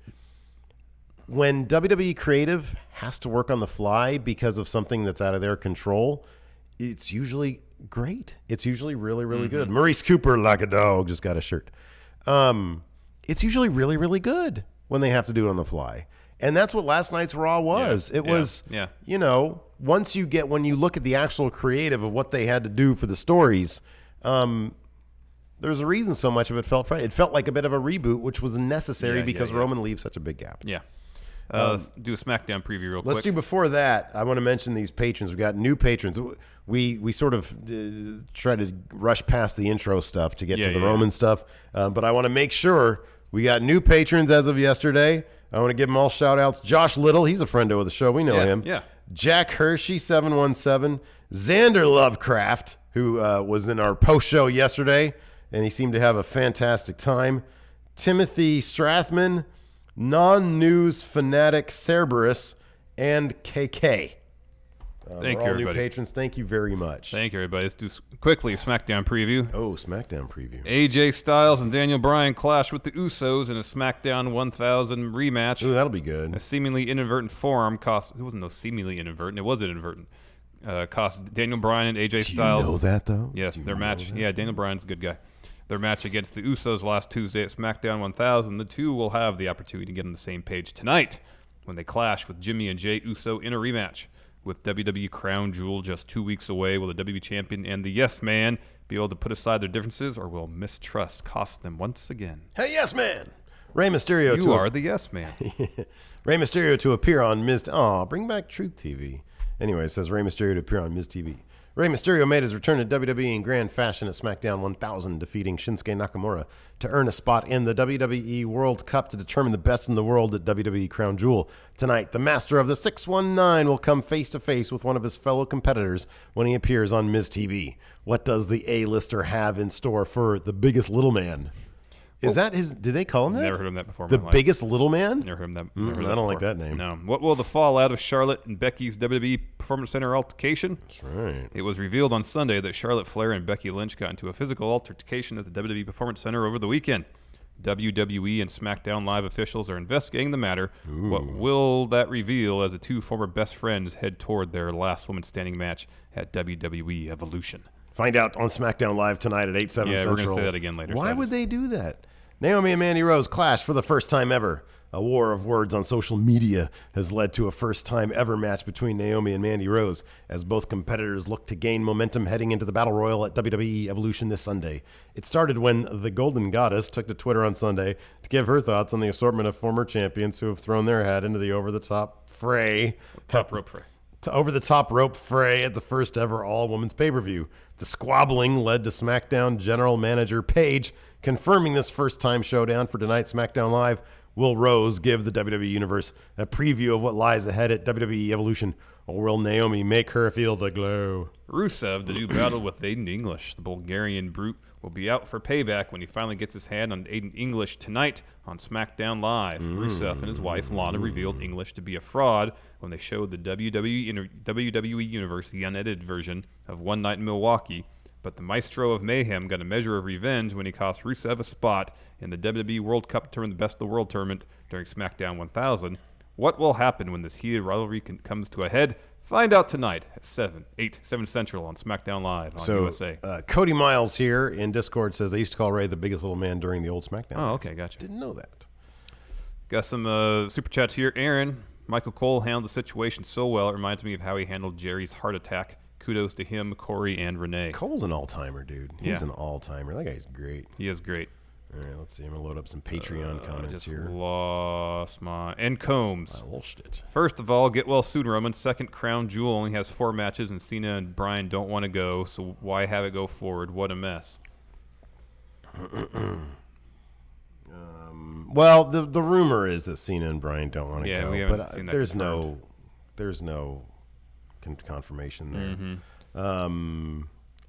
Speaker 10: When WWE creative has to work on the fly because of something that's out of their control, it's usually great. It's usually really, really good. Maurice Cooper, like a dog, just got a shirt. It's usually really, really good when they have to do it on the fly. And that's what last night's Raw was. It was, when you look at the actual creative of what they had to do for the stories, there's a reason so much of it felt right. It felt like a bit of a reboot, which was necessary because Roman leaves such a big gap.
Speaker 11: Yeah. Let's do a SmackDown preview real quick.
Speaker 10: Let's do before that. I want to mention these patrons. We've got new patrons. We sort of try to rush past the intro stuff to get to the Roman stuff. But I want to make sure we got new patrons as of yesterday. I want to give them all shout outs. Josh Little, he's a friendo of the show. We know him.
Speaker 11: Yeah.
Speaker 10: Jack Hershey, 717. Xander Lovecraft, who was in our post show yesterday, and he seemed to have a fantastic time. Timothy Strathman, Non-News Fanatic Cerberus, and KK.
Speaker 11: Thank you,
Speaker 10: all
Speaker 11: everybody.
Speaker 10: new patrons. Thank you very much.
Speaker 11: Thank you, everybody. Let's do quickly SmackDown preview.
Speaker 10: Oh, SmackDown preview.
Speaker 11: AJ Styles and Daniel Bryan clash with the Usos in a SmackDown 1000 rematch.
Speaker 10: Ooh, that'll be good.
Speaker 11: A seemingly inadvertent forearm cost. It wasn't no seemingly inadvertent. It was inadvertent. Cost Daniel Bryan and AJ Styles.
Speaker 10: Do you know that, though?
Speaker 11: Yes, their match. Yeah, Daniel Bryan's a good guy. Their match against the Usos last Tuesday at SmackDown 1000. The two will have the opportunity to get on the same page tonight when they clash with Jimmy and Jay Uso in a rematch. With WWE Crown Jewel just 2 weeks away, will the WWE Champion and the Yes Man be able to put aside their differences, or will mistrust cost them once again?
Speaker 10: Hey, Yes Man! Rey Mysterio.
Speaker 11: You are the Yes Man.
Speaker 10: Rey Mysterio to appear on Miz. Bring back Truth TV. Anyway, it says Rey Mysterio to appear on Miz TV. Rey Mysterio made his return to WWE in grand fashion at SmackDown 1000, defeating Shinsuke Nakamura to earn a spot in the WWE World Cup to determine the best in the world at WWE Crown Jewel. Tonight, the master of the 619 will come face-to-face with one of his fellow competitors when he appears on Miz TV. What does the A-lister have in store for the biggest little man? Is that his? Did they call him that?
Speaker 11: Never heard him that before.
Speaker 10: The biggest little man?
Speaker 11: Never heard him that.
Speaker 10: I don't like that name.
Speaker 11: No. What will the fallout of Charlotte and Becky's WWE Performance Center altercation?
Speaker 10: That's right.
Speaker 11: It was revealed on Sunday that Charlotte Flair and Becky Lynch got into a physical altercation at the WWE Performance Center over the weekend. WWE and SmackDown Live officials are investigating the matter.
Speaker 10: Ooh.
Speaker 11: What will that reveal as the two former best friends head toward their last woman standing match at WWE Evolution?
Speaker 10: Find out on SmackDown Live tonight at 8/7 Central.
Speaker 11: Yeah, we're going to say that again later.
Speaker 10: Why would they do that? Naomi and Mandy Rose clash for the first time ever. A war of words on social media has led to a first-time ever match between Naomi and Mandy Rose as both competitors look to gain momentum heading into the Battle Royal at WWE Evolution this Sunday. It started when the Golden Goddess took to Twitter on Sunday to give her thoughts on the assortment of former champions who have thrown their hat into the over-the-top fray.
Speaker 11: Top rope fray.
Speaker 10: Over-the-top rope fray at the first ever all-women's pay-per-view. The squabbling led to SmackDown General Manager Paige confirming this first-time showdown for tonight's SmackDown Live. Will Rose give the WWE Universe a preview of what lies ahead at WWE Evolution, or will Naomi make her feel the glow?
Speaker 11: Rusev, the new battle with Aiden English. The Bulgarian brute will be out for payback when he finally gets his hand on Aiden English tonight on SmackDown Live. Rusev and his wife, Lana, revealed English to be a fraud when they showed the WWE Universe the unedited version of One Night in Milwaukee. But the Maestro of Mayhem got a measure of revenge when he cost Rusev a spot in the WWE World Cup tournament, the Best of the World tournament during SmackDown 1000. What will happen when this heated rivalry comes to a head? Find out tonight at 7 Central on SmackDown Live on USA.
Speaker 10: Cody Miles here in Discord says they used to call Ray the biggest little man during the old SmackDown.
Speaker 11: Oh, okay, gotcha.
Speaker 10: Didn't know that.
Speaker 11: Got some super chats here. Aaron, Michael Cole handled the situation so well. It reminds me of how he handled Jerry's heart attack kudos to him, Corey, and Renee.
Speaker 10: Cole's an all-timer, dude. He's an all-timer. That guy's great.
Speaker 11: He is great.
Speaker 10: All right, let's see. I'm going to load up some Patreon comments
Speaker 11: just
Speaker 10: here.
Speaker 11: Lost my... And Combs.
Speaker 10: I lost it.
Speaker 11: First of all, get well soon, Roman. Second, Crown Jewel only has 4 matches, and Cena and Bryan don't want to go, so why have it go forward? What a mess.
Speaker 10: Well, the rumor is that Cena and Bryan don't want to go,
Speaker 11: we haven't
Speaker 10: but
Speaker 11: seen that
Speaker 10: there's
Speaker 11: confirmed.
Speaker 10: no confirmation there.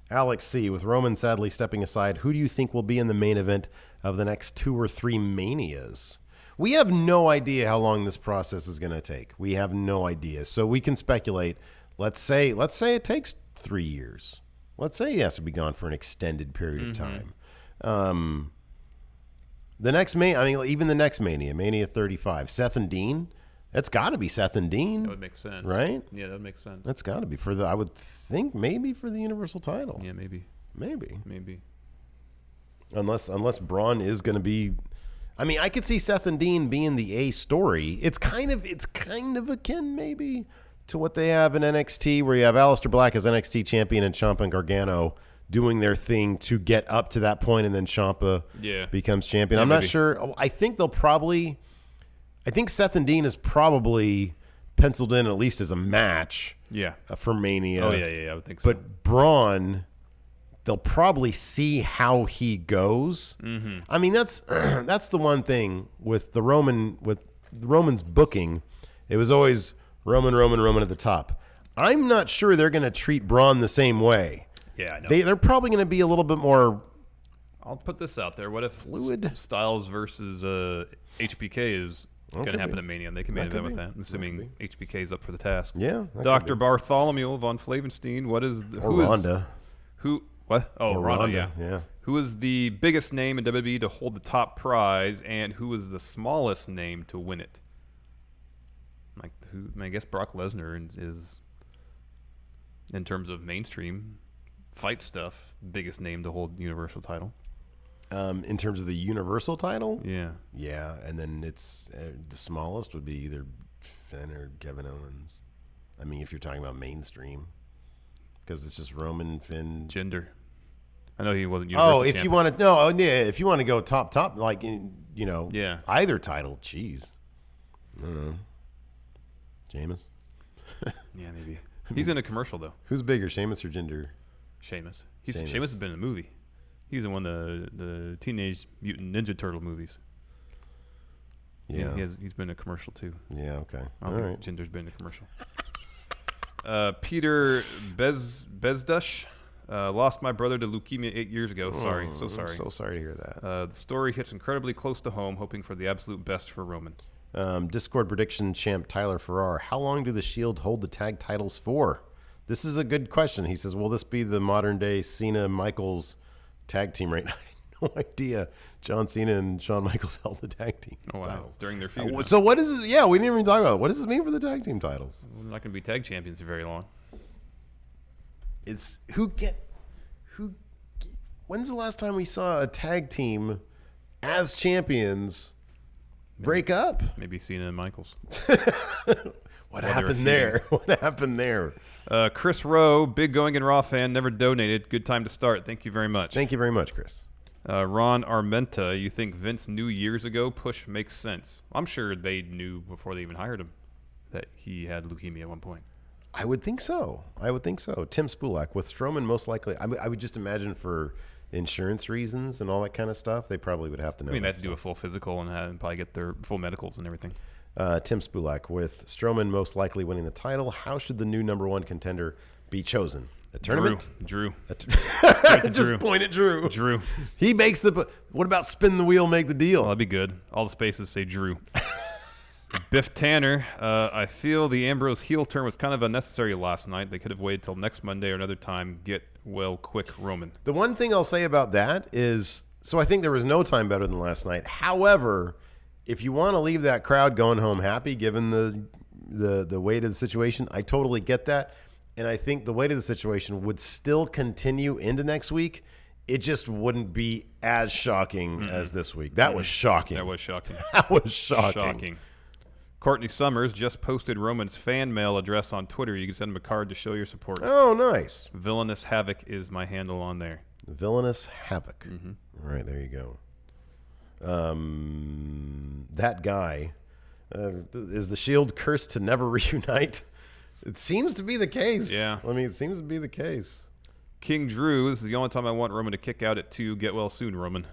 Speaker 10: Alex C. with Roman sadly stepping aside, who do you think will be in the main event of the next 2 or 3 Manias? We have no idea how long this process is going to take. We have no idea, so we can speculate. Let's say it takes 3 years. Let's say he has to be gone for an extended period of time. The next even the next Mania 35, Seth and Dean. That's got to be Seth and Dean.
Speaker 11: That would make sense,
Speaker 10: right?
Speaker 11: Yeah, that would make sense.
Speaker 10: That's got to be I would think maybe for the Universal title.
Speaker 11: Yeah, maybe.
Speaker 10: Unless Braun is going to be. I mean, I could see Seth and Dean being the A story. It's kind of akin maybe to what they have in NXT, where you have Aleister Black as NXT champion and Ciampa and Gargano doing their thing to get up to that point, and then Ciampa becomes champion. I'm not sure. I think Seth and Dean is probably penciled in at least as a match for Mania.
Speaker 11: Oh, yeah, I would think so.
Speaker 10: But Braun, they'll probably see how he goes.
Speaker 11: Mm-hmm.
Speaker 10: I mean, that's the one thing with Roman's booking. It was always Roman at the top. I'm not sure they're going to treat Braun the same way.
Speaker 11: Yeah, I know.
Speaker 10: They're probably going to be a little bit more.
Speaker 11: I'll put this out there. What if
Speaker 10: fluid
Speaker 11: Styles versus HBK is going to happen at Mania? And they can main event with that, assuming HBK is up for the task.
Speaker 10: Yeah.
Speaker 11: Dr. Bartholomew von Flavenstein.
Speaker 10: Ronda.
Speaker 11: What? Oh, Ronda,
Speaker 10: yeah.
Speaker 11: Who is the biggest name in WWE to hold the top prize, and who is the smallest name to win it? I guess Brock Lesnar is, in terms of mainstream fight stuff, biggest name to hold the Universal title.
Speaker 10: In terms of the Universal title?
Speaker 11: Yeah.
Speaker 10: Yeah, and then it's the smallest would be either Finn or Kevin Owens. I mean, if you're talking about mainstream, because it's just Roman, Finn.
Speaker 11: Gender. I know he wasn't Universal champion.
Speaker 10: If you want to go top, like, either title, jeez. I don't know. Sheamus?
Speaker 11: Yeah, maybe. He's in a commercial, though.
Speaker 10: Who's bigger, Sheamus or Jinder?
Speaker 11: Sheamus. Sheamus has been in a movie. He's in one of the Teenage Mutant Ninja Turtle movies.
Speaker 10: Yeah.
Speaker 11: He's been in a commercial, too.
Speaker 10: Yeah, okay.
Speaker 11: I don't think Jinder's been in a commercial. Peter Bezdush. Lost my brother to leukemia 8 years ago. Sorry. So sorry.
Speaker 10: I'm so sorry to hear that.
Speaker 11: The story hits incredibly close to home, hoping for the absolute best for Roman.
Speaker 10: Discord prediction champ Tyler Farrar. How long do the Shield hold the tag titles for? This is a good question. He says, will this be the modern day Cena Michaels tag team right now? I have no idea. John Cena and Shawn Michaels held the tag team titles
Speaker 11: during their feud.
Speaker 10: So what is this? Yeah, we didn't even talk about it. What does this mean for the tag team titles?
Speaker 11: We're not going to be tag champions for very long.
Speaker 10: It's when's the last time we saw a tag team as champions break up?
Speaker 11: Maybe Cena and Michaels.
Speaker 10: What happened there? What happened there?
Speaker 11: Chris Rowe, big Going in Raw fan, never donated. Good time to start. Thank you very much.
Speaker 10: Thank you very much, Chris.
Speaker 11: Ron Armenta, you think Vince knew years ago? Push makes sense. I'm sure they knew before they even hired him that he had leukemia at one point.
Speaker 10: I would think so. Tim Spulak, with Strowman most likely, I would just imagine for insurance reasons and all that kind of stuff, they probably would have to know.
Speaker 11: I mean, they have to do a full physical and probably get their full medicals and everything.
Speaker 10: Tim Spulak, with Strowman most likely winning the title, how should the new number one contender be chosen? A tournament?
Speaker 11: Drew.
Speaker 10: Just point at Drew.
Speaker 11: Drew.
Speaker 10: He makes the... What about spin the wheel, make the deal?
Speaker 11: Oh, that'd be good. All the spaces say Drew. Biff Tanner, I feel the Ambrose heel turn was kind of unnecessary last night. They could have waited till next Monday or another time. Get well quick, Roman.
Speaker 10: The one thing I'll say about that is, so I think there was no time better than last night. However, if you want to leave that crowd going home happy, given the weight of the situation, I totally get that. And I think the weight of the situation would still continue into next week. It just wouldn't be as shocking as this week. That was shocking.
Speaker 11: That was shocking.
Speaker 10: That was shocking.
Speaker 11: Courtney Summers just posted Roman's fan mail address on Twitter. You can send him a card to show your support.
Speaker 10: Oh, nice.
Speaker 11: Villainous Havoc is my handle on there.
Speaker 10: Villainous Havoc.
Speaker 11: Mm-hmm.
Speaker 10: All right, there you go. That guy, is the Shield cursed to never reunite? It seems to be the case.
Speaker 11: Yeah.
Speaker 10: I mean, it seems to be the case.
Speaker 11: King Drew, this is the only time I want Roman to kick out at 2. Get well soon, Roman.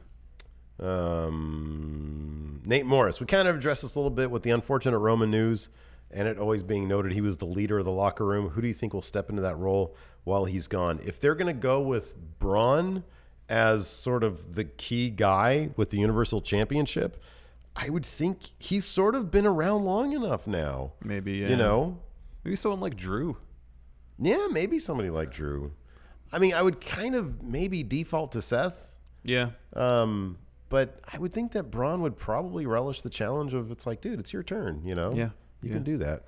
Speaker 10: Nate Morris. We kind of addressed this a little bit with the unfortunate Roman news and it always being noted he was the leader of the locker room. Who do you think will step into that role while he's gone? If they're going to go with Braun as sort of the key guy with the Universal Championship, I would think he's sort of been around long enough now.
Speaker 11: Maybe, yeah.
Speaker 10: You know?
Speaker 11: Maybe someone like Drew.
Speaker 10: Yeah, maybe somebody like Drew. I mean, I would kind of maybe default to Seth.
Speaker 11: Yeah.
Speaker 10: But I would think that Braun would probably relish the challenge of, it's like, dude, it's your turn, you know?
Speaker 11: Yeah.
Speaker 10: You can do that.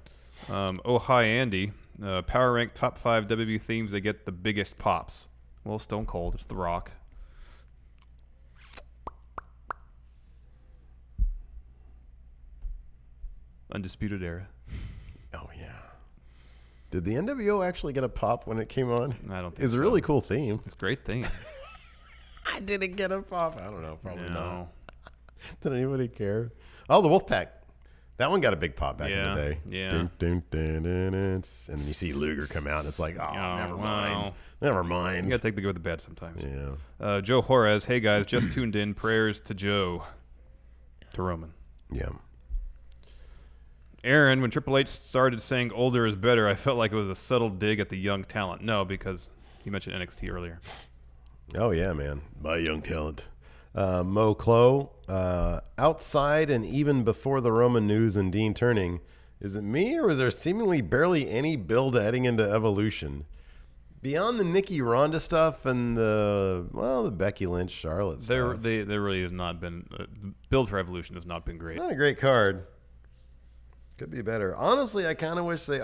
Speaker 11: Oh, hi, Andy. Power rank top 5 WWE themes that get the biggest pops. Well, Stone Cold. It's The Rock. Undisputed Era.
Speaker 10: Oh, yeah. Did the NWO actually get a pop when it came on?
Speaker 11: I don't think
Speaker 10: It's a really cool theme.
Speaker 11: It's a great theme.
Speaker 10: I didn't get a pop. I don't know. Probably
Speaker 11: No.
Speaker 10: not. Did anybody care? Oh, the Wolfpack. That one got a big pop back in the day.
Speaker 11: Yeah.
Speaker 10: Dun, dun, dun, dun, dun. And then you see Luger come out, and it's like, oh, never mind.
Speaker 11: Wow.
Speaker 10: Never mind.
Speaker 11: You got to take the good with the bad sometimes.
Speaker 10: Yeah.
Speaker 11: Joe Juarez. Hey, guys. Just tuned in. Prayers to Joe. To Roman.
Speaker 10: Yeah.
Speaker 11: Aaron, when Triple H started saying older is better, I felt like it was a subtle dig at the young talent. No, because you mentioned NXT earlier.
Speaker 10: Oh, yeah, man. My young talent. Mo Clo, outside and even before the Roman news and Dean turning, is it me or is there seemingly barely any build heading into Evolution? Beyond the Nikki Ronda stuff and the Becky Lynch Charlotte stuff.
Speaker 11: There really has not been build for Evolution has not been great.
Speaker 10: It's not a great card. Could be better. Honestly, I kind of wish that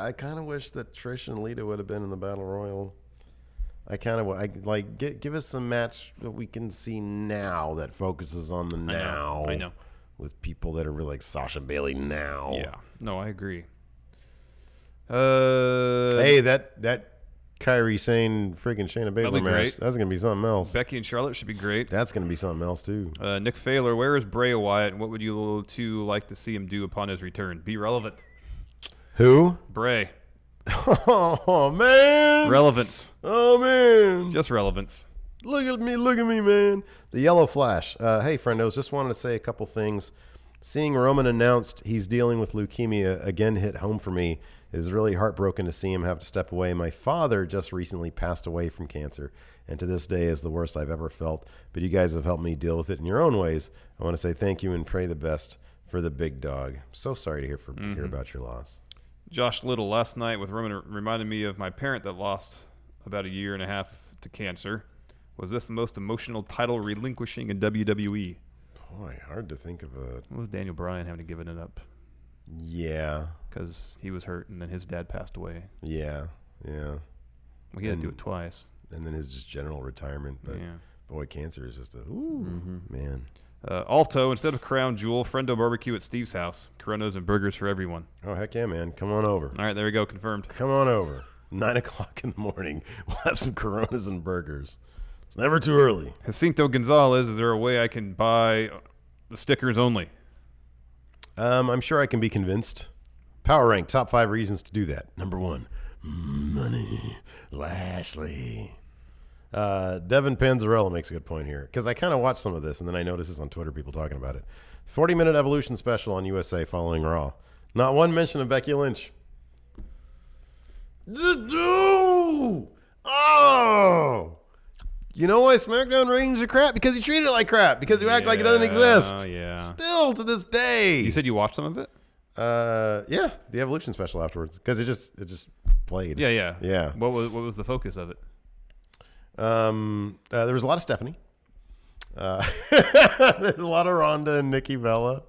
Speaker 10: Trish and Lita would have been in the Battle Royal. Give us some match that we can see now that focuses on the now.
Speaker 11: I know.
Speaker 10: With people that are really like Sasha Bailey now.
Speaker 11: Yeah. No, I agree.
Speaker 10: Hey, that Kairi Sane freaking Shayna Baszler match.
Speaker 11: Great.
Speaker 10: That's gonna be something else.
Speaker 11: Becky and Charlotte should be great.
Speaker 10: That's gonna be something else too.
Speaker 11: Nick Failer, where is Bray Wyatt, and what would you two like to see him do upon his return? Be relevant.
Speaker 10: Who?
Speaker 11: Bray.
Speaker 10: Oh man.
Speaker 11: Relevance.
Speaker 10: Oh man.
Speaker 11: Just relevance.
Speaker 10: Look at me, man. The Yellow Flash. Hey, friendos, just wanted to say a couple things. Seeing Roman announced he's dealing with leukemia again hit home for me. It is really heartbroken to see him have to step away. My father just recently passed away from cancer, and to this day is the worst I've ever felt. But you guys have helped me deal with it in your own ways. I want to say thank you and pray the best for the big dog. So sorry to hear about your loss.
Speaker 11: Josh Little, last night with Roman reminded me of my parent that lost about a year and a half to cancer. Was this the most emotional title relinquishing in WWE?
Speaker 10: Boy, hard to think of a...
Speaker 11: What was Daniel Bryan having to give it up?
Speaker 10: Yeah.
Speaker 11: Because he was hurt and then his dad passed away.
Speaker 10: Yeah.
Speaker 11: Well, he had to do it twice.
Speaker 10: And then his just general retirement. But boy, cancer is just a... man.
Speaker 11: Alto, instead of Crown Jewel, Friendo Barbecue at Steve's house. Coronas and burgers for everyone.
Speaker 10: Oh, heck yeah, man. Come on over.
Speaker 11: All right, there we go. Confirmed.
Speaker 10: Come on over. 9 o'clock in the morning. We'll have some Coronas and burgers. It's never too early.
Speaker 11: Jacinto Gonzalez, is there a way I can buy the stickers only?
Speaker 10: I'm sure I can be convinced. Power rank, top 5 reasons to do that. Number 1, money. Lashley. Devin Panzarella makes a good point here, because I kind of watched some of this, and then I noticed this on Twitter, people talking about it. 40-minute Evolution special on USA following Raw. Not one mention of Becky Lynch. Oh! You know why SmackDown ratings are crap? Because you treat it like crap. Because you act like it doesn't exist.
Speaker 11: Yeah.
Speaker 10: Still to this day.
Speaker 11: You said you watched some of it?
Speaker 10: Yeah, the Evolution special afterwards, because it just played.
Speaker 11: Yeah. What was the focus of it?
Speaker 10: There was a lot of Stephanie. There's a lot of Ronda and Nikki Bella.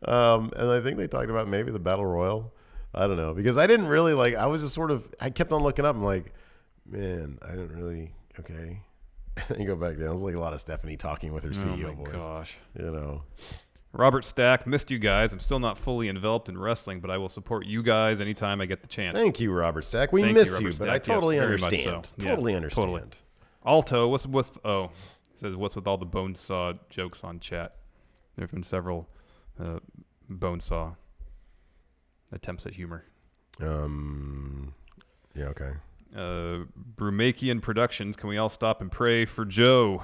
Speaker 10: And I think they talked about maybe the Battle Royal. I don't know, because I didn't really I was just I kept on looking up. I'm like, man, I didn't really, and you go back down. It was like a lot of Stephanie talking with her CEO voice.
Speaker 11: Oh my gosh.
Speaker 10: You know.
Speaker 11: Robert Stack, missed you guys. I'm still not fully enveloped in wrestling, but I will support you guys anytime I get the chance.
Speaker 10: Thank you, Robert Stack. We
Speaker 11: Thank
Speaker 10: miss
Speaker 11: you,
Speaker 10: you,
Speaker 11: Robert
Speaker 10: but
Speaker 11: Stack.
Speaker 10: I totally
Speaker 11: Yes, very much
Speaker 10: understand.
Speaker 11: so.
Speaker 10: Totally
Speaker 11: Yeah,
Speaker 10: understand.
Speaker 11: totally. Alto, it says, what's with all the Bonesaw jokes on chat? There have been several Bonesaw attempts at humor.
Speaker 10: Yeah, okay.
Speaker 11: Brumakian Productions, can we all stop and pray for Joe?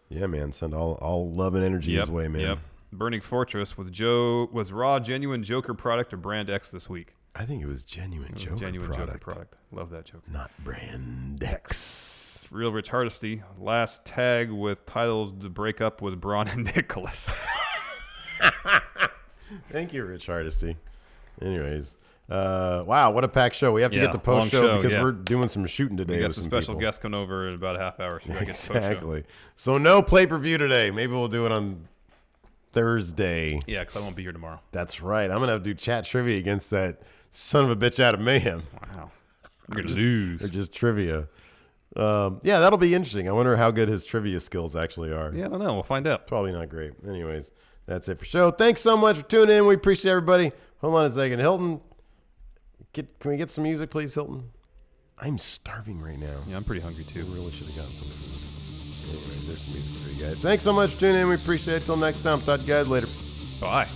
Speaker 10: Yeah, man. Send all love and energy his way, man.
Speaker 11: Yep. Burning Fortress, was Raw genuine Joker product or Brand X this week?
Speaker 10: I think it was genuine Joker product.
Speaker 11: Love that Joker.
Speaker 10: Not Brand X.
Speaker 11: Real Rich Hardesty. Last tag with titles to break up was Braun and Nicholas.
Speaker 10: Thank you, Rich Hardesty. Anyways, wow, what a packed show. We have to get to post show because we're doing some shooting today.
Speaker 11: We got
Speaker 10: with
Speaker 11: some
Speaker 10: some
Speaker 11: special
Speaker 10: people.
Speaker 11: guests coming over in about a half hour. So we gotta get to post show.
Speaker 10: Exactly. So no pay-per-view today. Maybe we'll do it on Thursday.
Speaker 11: Yeah, because I won't be here tomorrow.
Speaker 10: That's right. I'm going to have to do chat trivia against that son of a bitch out of Mayhem.
Speaker 11: Wow. You're going to lose.
Speaker 10: Or just trivia. Yeah, that'll be interesting. I wonder how good his trivia skills actually are.
Speaker 11: Yeah, I don't know. We'll find out.
Speaker 10: Probably not great. Anyways, that's it for show. Thanks so much for tuning in. We appreciate everybody. Hold on a second. Hilton, can we get some music, please, Hilton? I'm starving right now.
Speaker 11: Yeah, I'm pretty hungry, too.
Speaker 10: We really should have gotten some food. Anyways, there's some music for you guys. Thanks so much for tuning in. We appreciate it. Till next time. Talk to you guys later.
Speaker 11: Bye.